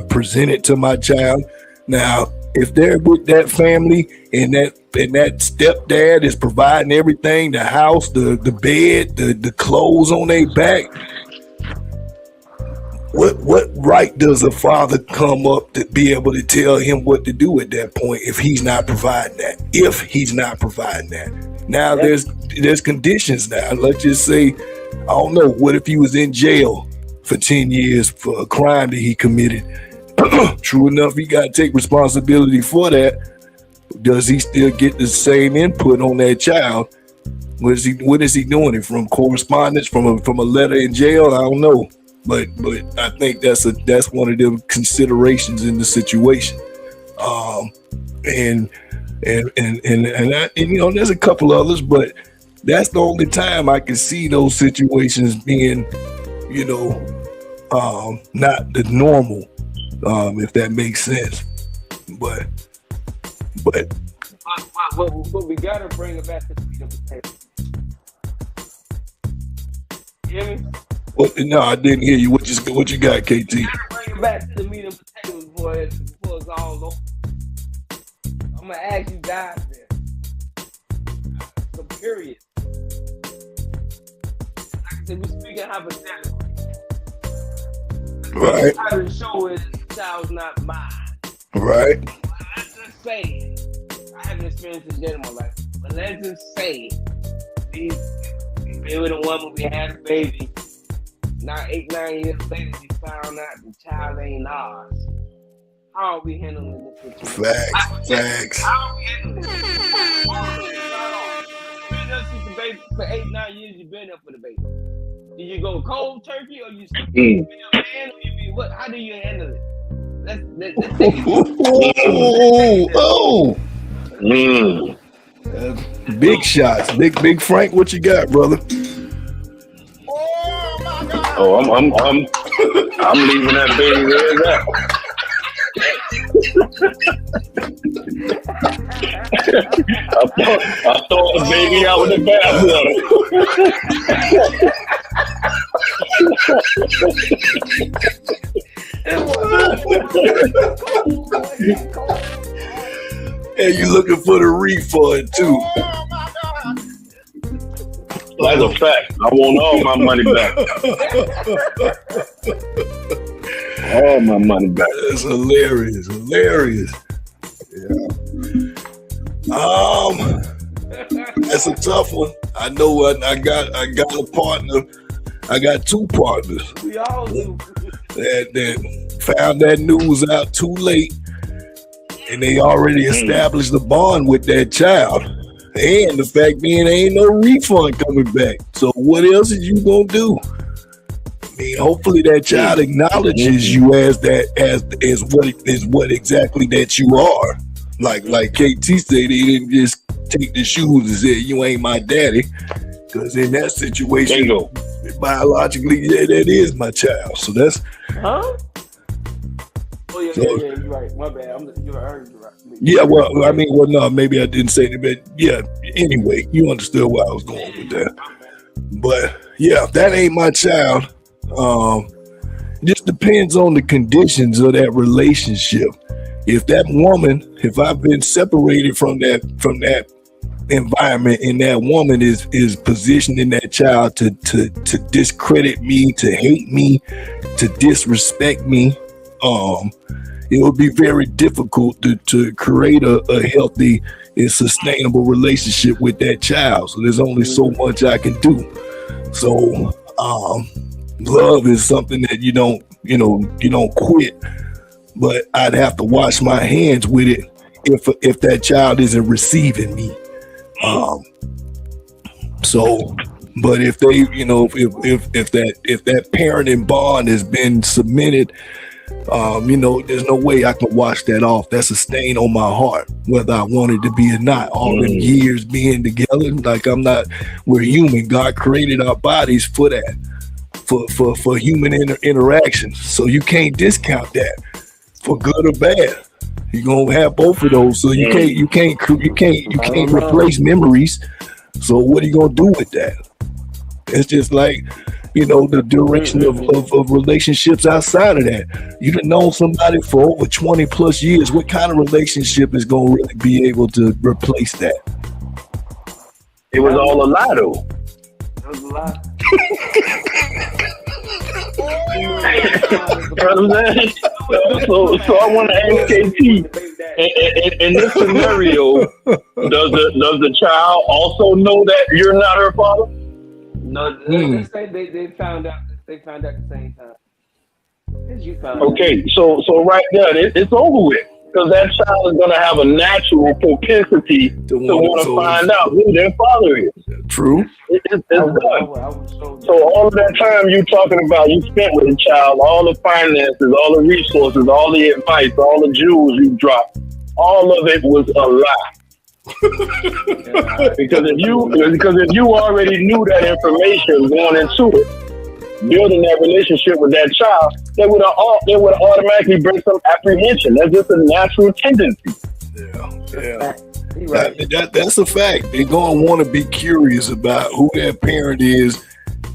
presented to my child. Now, if they're with that family and that stepdad is providing everything, the house, the bed, the clothes on their back, what right does a father come up to be able to tell him what to do at that point if he's not providing that? If he's not providing that. Now there's conditions now. Let's just say, I don't know, what if he was in jail for 10 years for a crime that he committed? True enough, he got to take responsibility for that. Does he still get the same input on that child? What is he doing it from? Correspondence from a letter in jail? I don't know. But I think that's one of the considerations in the situation. And you know, there's a couple others, but that's the only time I can see those situations being, you know, not the normal, if that makes sense. But we gotta bring it back to the meat and potatoes. You hear me? No, I didn't hear you. What you got, KT? We gotta bring it back to the meat and potatoes, boy, before it's all over. I'm gonna ask you guys this. So period. Like I said, we're speaking hypothetically. Right. The title of the show is "Child's Not Mine." Right. Let's just say, I haven't experienced this yet in my life, but let's just say we been with a woman, we had a baby. Now 8-9 years later, we found out the child ain't ours. How are we handling this situation? Facts. How are we handling this? You just see the baby for 8-9 years. You've been there for the baby. Do you go cold turkey, or you stick your hand, or you be what? How do you handle it? Let's take it. Big shots, big Frank. What you got, brother? Oh, I'm leaving that baby where it's at. I throw the baby out with the bathwater. And you looking for the refund too. That's a fact. I want all my money back. All my money back. That's hilarious. Yeah. That's a tough one. I know I got a partner. I got two partners. We all do. That found that news out too late, and they already established a bond with that child. And the fact being, there ain't no refund coming back. So what else is you gonna do? I mean, hopefully that child acknowledges you as what exactly that you are. Like KT said, they didn't just take the shoes and say you ain't my daddy. Because in that situation, biologically, yeah, that is my child. So that's Oh yeah, you're right. My bad. You're right. Yeah, well, no, maybe I didn't say that, but yeah, anyway, you understood where I was going with that. But yeah, that ain't my child. Just depends on the conditions of that relationship. If that woman, if I've been separated from that environment, and that woman is positioning that child to discredit me, to hate me, to disrespect me, it would be very difficult to create a healthy and sustainable relationship with that child. So there's only so much I can do. So love is something that you don't quit, but I'd have to wash my hands with it if that child isn't receiving me. But if they, if that parenting bond has been submitted, there's no way I can wash that off. That's a stain on my heart, whether I want it to be or not. All them years being together, we're human. God created our bodies for that, for human interaction. So you can't discount that, for good or bad. You're gonna have both of those. So you can't replace memories. So what are you gonna do with that? It's just like the duration of relationships outside of that. You done known somebody for over 20 plus years. What kind of relationship is going to really be able to replace that? It was all a lie, though. It was a lie. So I want to ask KT, in this scenario, does the child also know that you're not her father? No, they found out. They found out at the same time. You found Okay, so right there, it's over with. Because that child is going to have a natural propensity to want to find out who their father is. True. It's done. So all of that time you talking about, you spent with the child, all the finances, all the resources, all the advice, all the jewels you dropped, all of it was a lie. Because if you already knew that information going into it, building that relationship with that child, they would automatically bring some apprehension. That's just a natural tendency. Yeah. That's a fact. They're gonna want to be curious about who their parent is.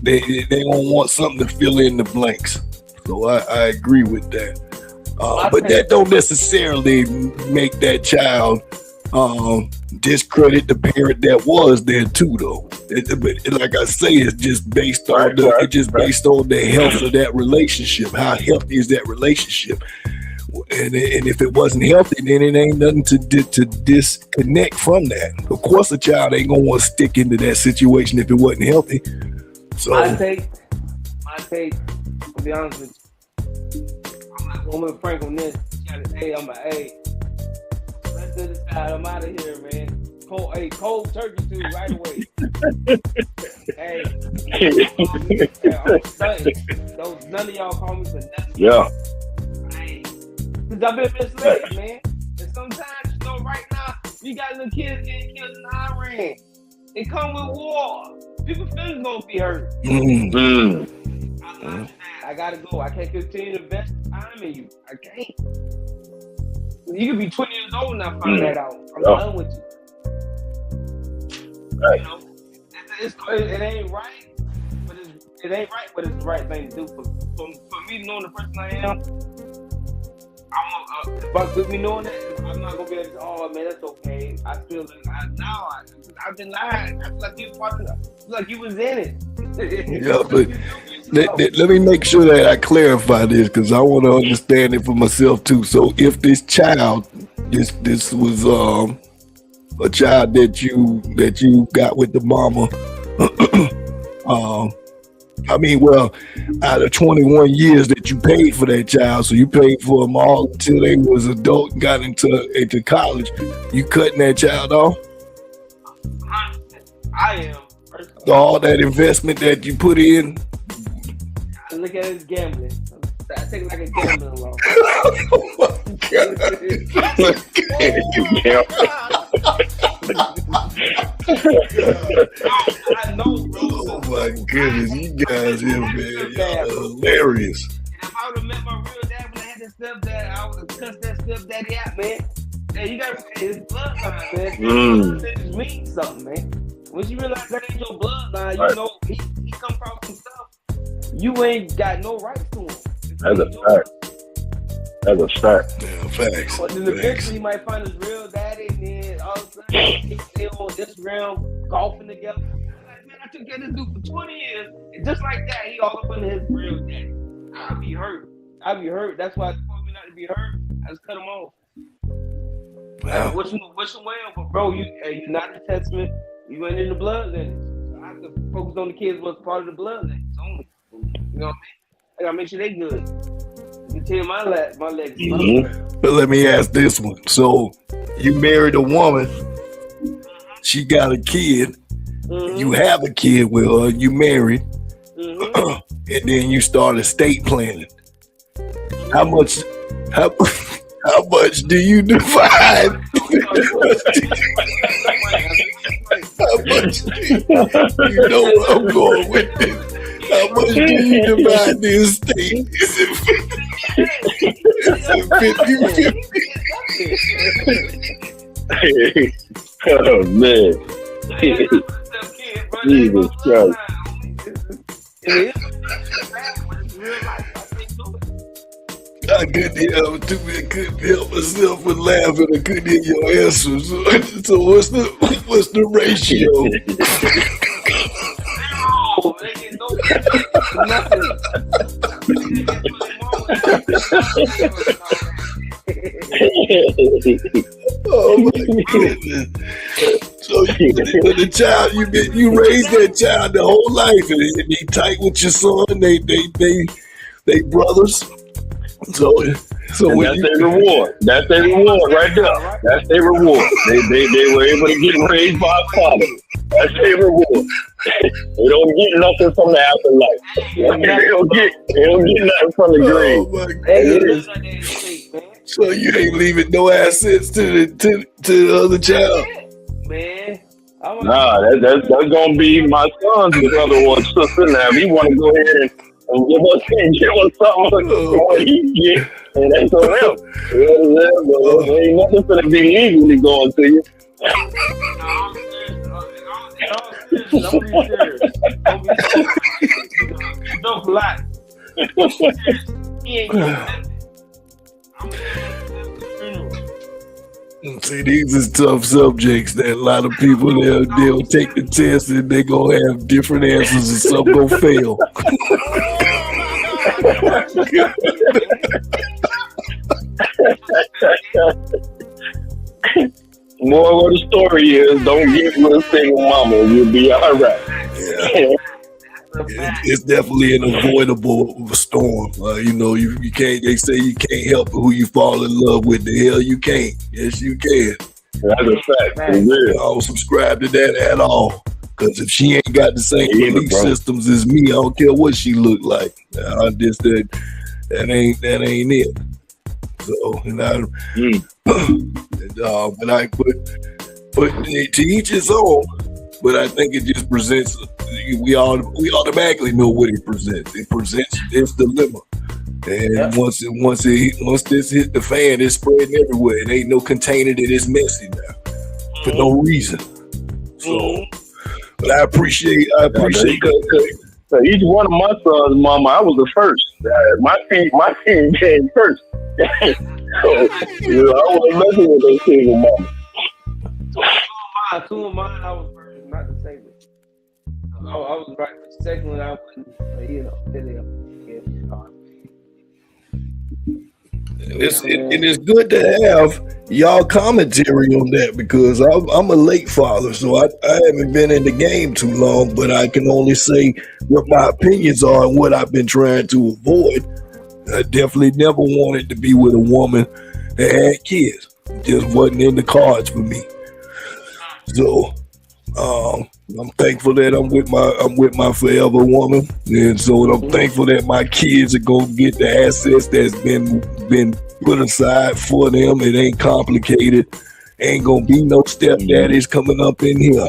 They gonna want something to fill in the blanks. So I agree with that. But that don't necessarily make that child discredit the parent that was there too, though. Like I say, it's just based on based on the health of that relationship. How healthy is that relationship? And if it wasn't healthy, then it ain't nothing to disconnect from that. Of course, a child ain't gonna want to stick into that situation if it wasn't healthy. So my take, to be honest with you, I'm gonna Frank on this. Let's do this child. I'm out of here, man. Cold turkey too, right away. I'm stunting. None of y'all call me for nothing. Yeah. Because I've been misled, man. And sometimes, right now, you got little kids getting killed in Iran. It come with war. People's feelings gonna be hurt. I gotta go. I can't continue to invest time in you. I can't. You could be 20 years old and I find that out. I'm done with you. Right. It ain't right, but it's the right thing to do. For me knowing the person I am, but with me knowing that, I'm not gonna be able to. Oh man, that's okay. I feel I've been lying. I feel like you was in it. Yeah, but let me make sure that I clarify this because I want to understand it for myself too. So if this child, this was a child that you got with the mama, out of 21 years that you paid for that child, so you paid for them all until they was adult and got into college, you cutting that child off? I am. So all that investment that you put in? I look at it as gambling. I take it like a gambling law. Oh my God. I know, bro. Oh my goodness, you guys here, man, y'all hilarious. If I would have met my real dad when I had that stepdad, I would have cussed that stepdaddy out, man. Hey, you gotta say his bloodline, man. It means something, man. Once you realize that ain't your bloodline, you know he come from some stuff. You ain't got no rights to him. That's a fact. That's a fact. Yeah, facts. But then eventually you might find his real daddy, and then all of a sudden he's still on Instagram golfing together. Like, man, I took care of this dude for 20 years, and just like that, he all up under his real daddy. I'll be hurt. That's why I told me not to be hurt. I just cut him off. Wow. Wish him well, but bro, you're not the testament. You ain't in the blood lineage. So I have to focus on the kids what's part of the blood lineage only. You know what I mean? I gotta make sure they good. Continue my legacy. But let me ask this one. So you married a woman, she got a kid, you have a kid with her, you married, and then you start estate planning. How much do you divide? How much you know where I'm going with this? How much do you divide the estate? Is it 50-50? Oh man. Jesus Christ. It is real life. I couldn't help myself from laughing. I couldn't hear your answers. So what's the ratio? Oh my goodness! So the child you raised that child the whole life, and they tight with your son. They brothers. So that's their reward. That's their reward right there. That's their reward. They were able to get raised by a father. That's their reward. They don't get nothing from the afterlife. They don't get nothing from the grave. Oh my goodness. So you ain't leaving no assets to the other child. Man. Nah, that's gonna be my son's brother or sister. Now, if he want to go ahead and give us something what he get, and that's on him. There ain't nothing for to be legally going to you. Don't be serious. Don't lie. He ain't gonna see, these is tough subjects that a lot of people they'll take the test and they gonna have different answers and some gonna fail. Moral of the story is don't get with a single mama. You'll be all right. Yeah. It's definitely an avoidable storm. You can't. They say you can't help who you fall in love with. The hell you can't. Yes, you can. That's a fact. I don't subscribe to that at all. Because if she ain't got the same belief systems as me, I don't care what she look like. That ain't it. So, but to each his own. But I think it just presents. We automatically know what it presents. It presents its dilemma, and once this hit the fan, it's spreading everywhere. It ain't no containing it. It's messy now for no reason. So, but I appreciate. So each one of my sons, mama, I was the first. My team came first. So, I wasn't messing with those single mama. Two of mine, I was first, not the same. I was right. The second one, I wasn't. It's good to have y'all commentary on that because I'm a late father, so I haven't been in the game too long, but I can only say what my opinions are and what I've been trying to avoid. I definitely never wanted to be with a woman that had kids. It just wasn't in the cards for me. So I'm thankful that I'm with my forever woman, and so I'm thankful that my kids are gonna get the assets that's been put aside for them. It ain't complicated. Ain't gonna be no stepdaddies coming up in here.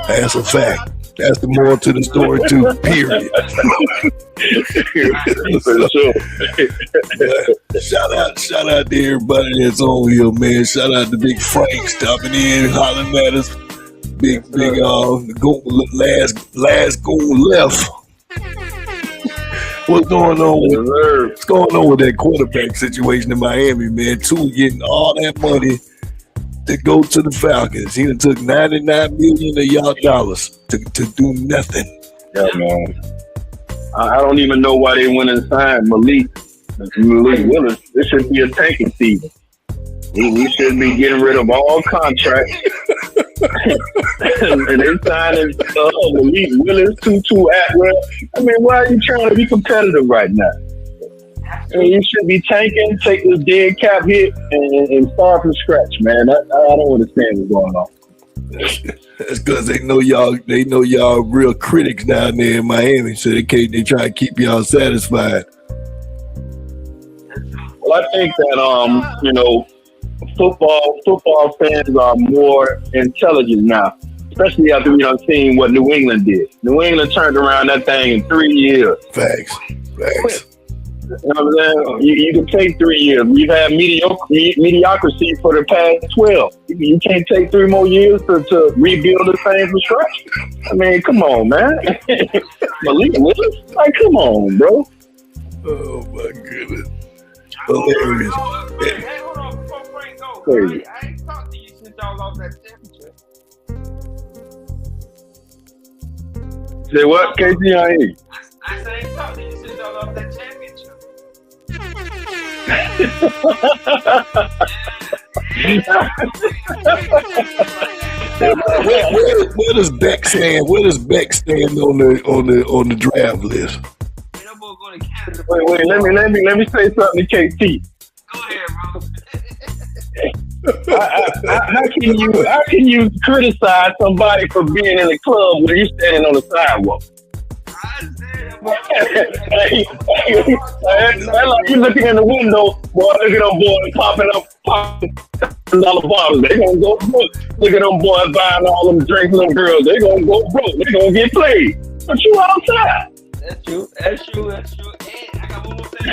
That's a fact. That's the moral to the story too. Period. Shout out to everybody that's on here, man. Shout out to Big Frank stopping in, hollering at us. Big last goal left. What's going on with that quarterback situation in Miami, man? Tua getting all that money to go to the Falcons. He done took $99 million of y'all dollars to do nothing. Yeah, man. I don't even know why they went and signed Malik Willis. This should be a tanking season. We should be getting rid of all contracts. And they signing Malik Willis, Tutu Atwell. I mean, why are you trying to be competitive right now? I mean, you should be tanking, take this dead cap hit, and start from scratch, man. I don't understand what's going on. That's because they know y'all real critics down there in Miami, so they try to keep y'all satisfied. Well, I think that football fans are more intelligent now, especially after we done seen what New England did. New England turned around that thing in 3 years. Facts. You know what I'm saying? You can take 3 years. We've had mediocrity for the past 12. You can't take 3 more years to rebuild the thing from scratch. I mean, come on, man. Malik Willis? Like, come on, bro. Oh my goodness. Hilarious. Hey, hold on, before Frank goes. Crazy. I ain't talked to you since y'all lost that championship. Say what, KC? I ain't. I said I ain't talked to you since y'all lost that championship. Where does Beck stand? Where does Beck stand on the draft list? Wait, let me say something to KT. Go ahead, bro. How can you criticize somebody for being in the club when you standing on the sidewalk? That's like you looking in the window, boy. Look at them boys popping $1 bottles. They gonna go broke. Look at them boys buying all them drinks, them girls. They gonna go broke. They gonna get played. But you outside. That's true. And I got one more thing.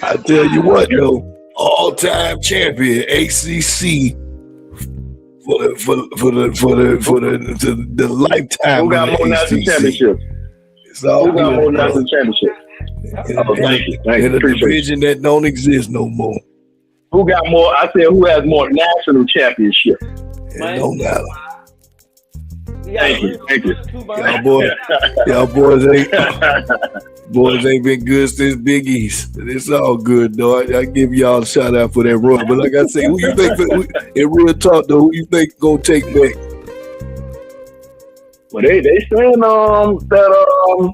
I tell you what, though, all-time champion ACC for the lifetime. Who got more national championships? Who got more national championships? Thank you. In a division that don't exist no more. Who got more? I said, who has more national championships? It don't matter. Thank you. Y'all boys ain't been good since Big East. It's all good, though. I give y'all a shout out for that run. But like I say, who you think in real talk though? Who you think gonna take back? Well, they saying that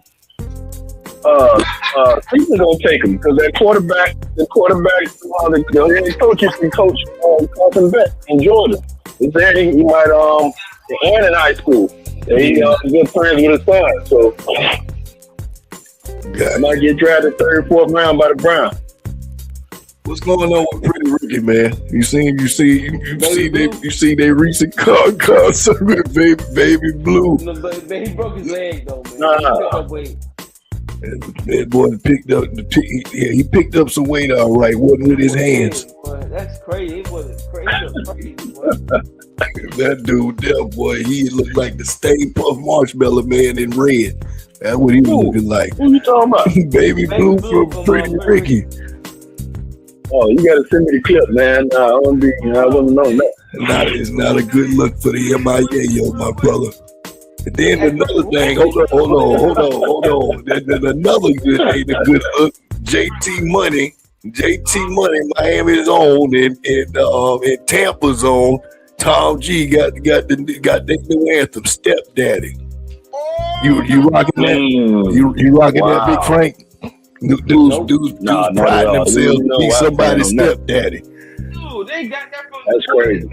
Cleveland gonna take him because that quarterback, the head coach can coach Carson Beck in Georgia. He said he might and in high school. He good friends with his son, so might get drafted 3rd, 4th round by the Browns. What's going on with Pretty Ricky, man? You see their recent concert with Baby Blue. No, but he broke his leg though, man. That boy he picked up some weight all right. Wasn't with his hands. Boy, that's crazy. It was crazy. That dude, that boy, he looked like the Stay Puft Marshmallow Man in red. That's what he was looking like. Who you talking about? Baby Blue from Pretty Ricky. Oh, you gotta send me the clip, man. I want to know that. It's not a good look for the MIA, my brother. And then another thing, hold on. There's another good look. JT Money, Miami's own, and Tampa's own. Tom G got the new anthem, Stepdaddy. You rocking that? You rocking that, Big Frank? Dudes priding themselves to be somebody's stepdaddy. Dude, they got that from That's crazy.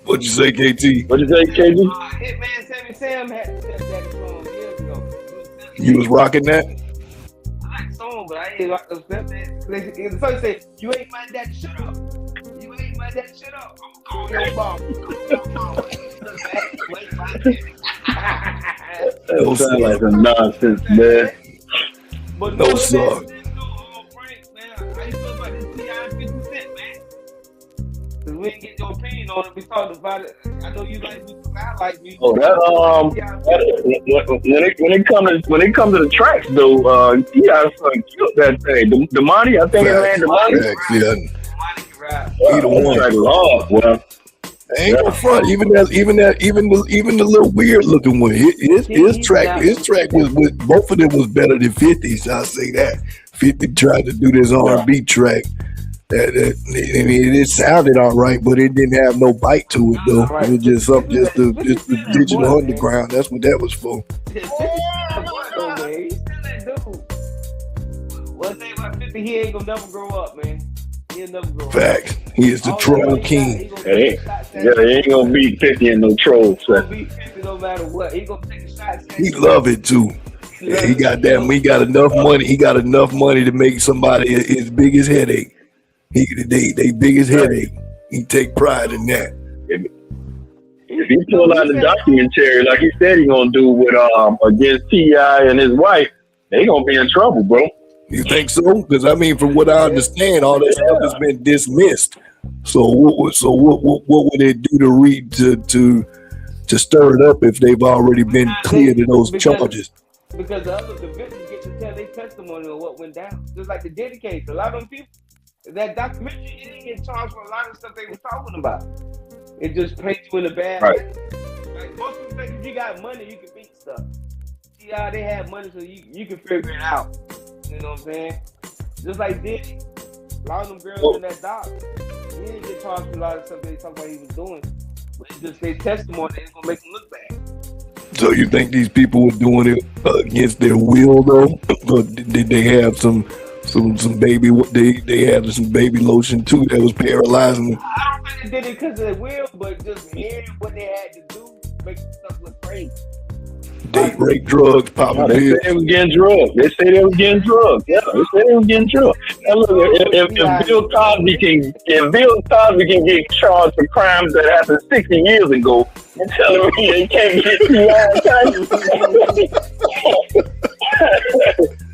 What'd you say, KT? What'd you say, KT? Hitman Sammy Sam had the stepdaddy song years ago. You was rocking that? I like the song, but I ain't like the stepdaddy. The song said, "You ain't my daddy, shut up. You ain't my daddy, shut up. I'm gonna call your mom. You ain't my daddy." That sounds like some nonsense, man. But no, sir. Frank, man, how you feel about this T.I. 50 Cent, man? Cause we didn't get your opinion on it. We talked about it. I know you like music. I like music. Oh, when it comes to the tracks though, he got something killed that thing. The money, I think it ran the money. Yeah. He the one track was hard, well. Ain't no front. Even the little weird looking one. His track was both of them was better than 50's. I'll say that. 50 tried to do this R&B track. It sounded all right, but it didn't have no bite to it though. It was just the digital underground. That's what that was for. One thing about 50, he ain't gonna never grow up, man. He'll never grow up. Facts. He is the troll king. He ain't gonna beat 50 in no troll set. He gonna beat 50 no matter what. He gonna take a shot. He love it too. Yeah, he got enough money. He got enough money to make somebody his biggest headache. They biggest headache. He take pride in that. If he pull out the documentary like he said he gonna do with against T.I. and his wife, they gonna be in trouble, bro. You think so? Because I mean, from what I understand, all that stuff has been dismissed. So what would they do to read to stir it up if they've already been cleared of those charges? Because the victims get to tell their testimony on what went down. Just like the Diddy case. A lot of them people, that documentary, he didn't get charged for a lot of stuff they were talking about. It just paints you in a bad light. Like most people think if you got money, you can beat stuff. See how they have money, so you can figure it out. You know what I'm saying? Just like Diddy. A lot of them girls in that doc, he didn't get charged for a lot of stuff they talked about he was doing. But it's just their testimony that's gonna make them look bad. So you think these people were doing it against their will, though? Or did they have some baby? They had some baby lotion too that was paralyzing them. I don't think they did it because of their will, but just hearing what they had to do makes stuff look crazy. Date rape, drugs, popping They pills. say they was getting drugged. Yeah, they say they was getting drugged. Now look, if Bill Cosby can get charged for crimes that happened 60 years ago, you telling me he can't get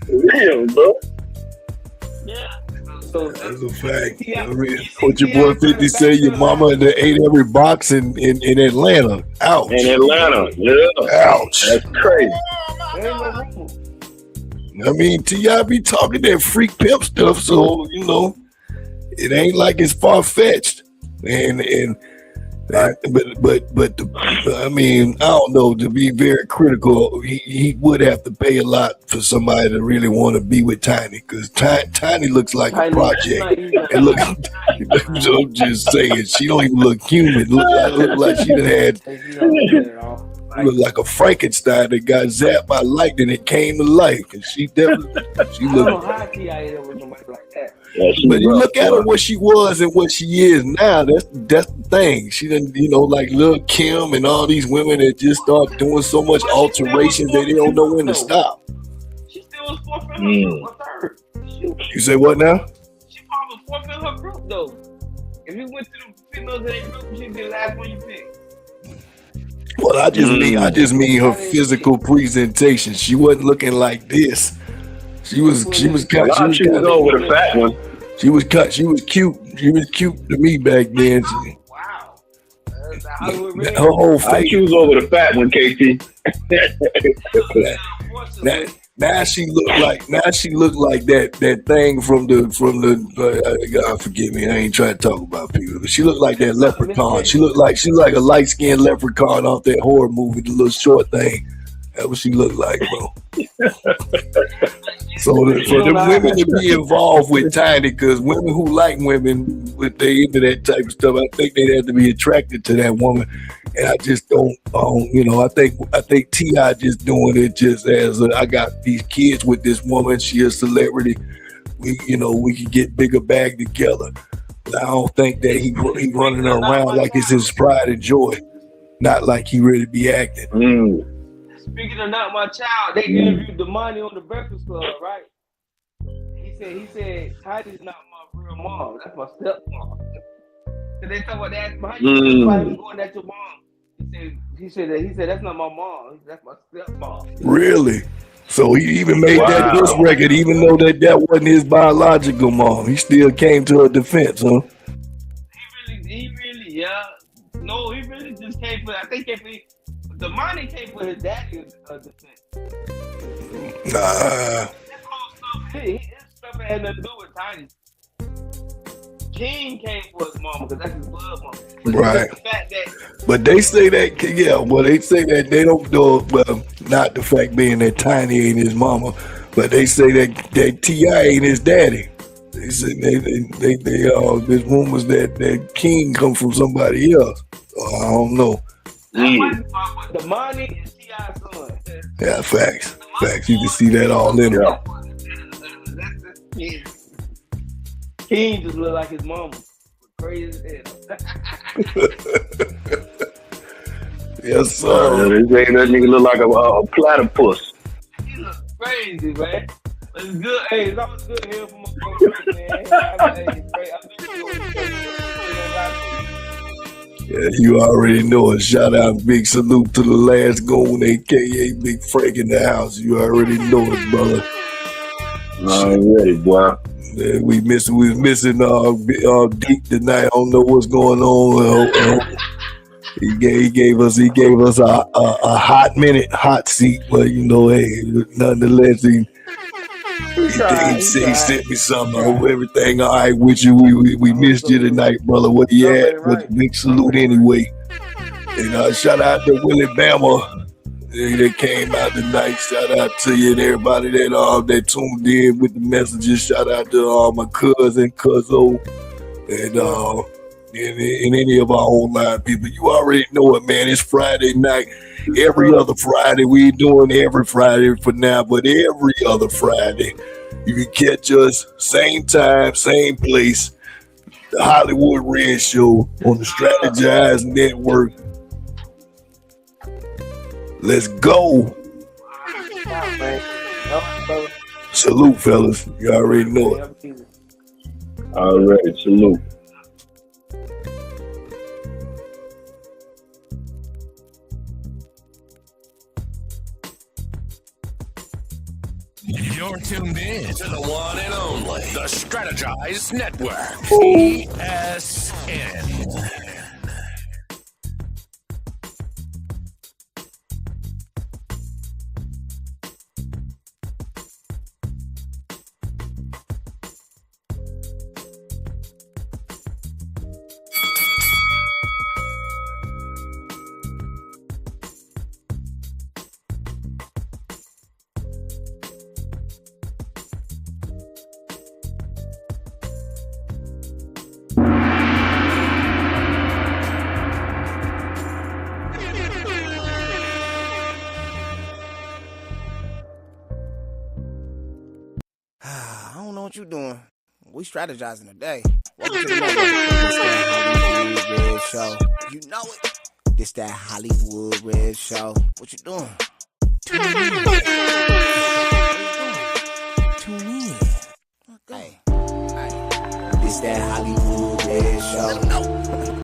real, bro. That's a fact. What your boy 50 say, your mama ate every box in Atlanta. Ouch. In Atlanta, yeah. Ouch. That's crazy. I mean, T.I. be talking that freak pimp stuff, so, you know, it ain't like it's far-fetched. But I mean, I don't know, to be very critical, he would have to pay a lot for somebody to really want to be with Tiny, because Tiny looks like a project. And look, I'm just saying, she don't even look human. Look like she done had, look like a Frankenstein that got zapped by lightning and came to life. And she definitely, she looked. But you look at her what she was and what she is now. That's the thing. She didn't, you know, like Lil' Kim and all these women that just start doing so much alterations that they don't know when to stop. She still was forfeiting her third. You say what now? She probably forfeited her group though. If you went to the females in their group, she'd be the last one you picked. Well, I just mean her physical presentation. She wasn't looking like this. She was cut. She was over the fat one. She was cut. She was cute. She was cute to me back then. Wow. Her whole face. She was over the fat one, KT. Now she looked like that thing from the God forgive me, I ain't trying to talk about people, but she looked like that leprechaun. She looked like a light skinned leprechaun off that horror movie, the little short thing. That's what she looked like, bro. So for the women to be involved with Tiny, because women who like women, if they into that type of stuff, I think they'd have to be attracted to that woman. And I just don't, you know, I think T.I. just doing it just as I got these kids with this woman. She a celebrity. We can get bigger bag together. But I don't think that he running around like it's his pride and joy, not like he really be acting. Speaking of not my child, they interviewed Damani on the Breakfast Club, right? He said, Tiny's not my real mom. That's my stepmom. So they talk about that. How you going at your mom? He said that's not my mom. That's my stepmom. Really? So he even made that diss record, even though that wasn't his biological mom. He still came to her defense, huh? He really, yeah. No, he really just came for. I think the money came for his daddy's defense. Nah. His stuff had nothing to do with Tiny. King came for his mama because that's his blood mama. Right. The fact that, but they say that, they say that they don't know, well, not the fact being that Tiny ain't his mama, but they say that T.I. ain't his daddy. They say there's rumors that King come from somebody else. I don't know. The money is T.I.'s son. Yeah, facts. You can see that all in there. King just look like his mama. Crazy as hell. Yes, sir. This ain't that nigga look like a platypus. He look crazy, man. But it's good. Hey, it's always good to hear from my folks, man. Yeah, you already know it. Shout out, big salute to the last goon, aka Big Frank in the house. You already know it, brother. Already, boy. Yeah, we was missing Deep tonight. I don't know what's going on. He gave us a hot seat, but you know, hey, nonetheless, he sent me something. I hope everything all right with you. We missed you tonight, brother. What you at? But big salute anyway. And shout out to Willie Bama. That came out tonight. Shout out to you and everybody that tuned in with the messages. Shout out to my cousin, Cuzzo, and any of our online people. You already know it, man. It's Friday night. Every other Friday. We ain't doing every Friday for now, but every other Friday. You can catch us same time, same place. The Hollywood Red Show on the Strategize Network. Let's go. Salute, fellas. You already know it. Already, salute. You're tuned in to the one and only, the Strategize Network, ESN. What you doing? We strategizing today. Welcome to the network. This that Hollywood Red Show. You know it. This that Hollywood Red Show. What you doing? Tune in. Okay. This that Hollywood Red Show.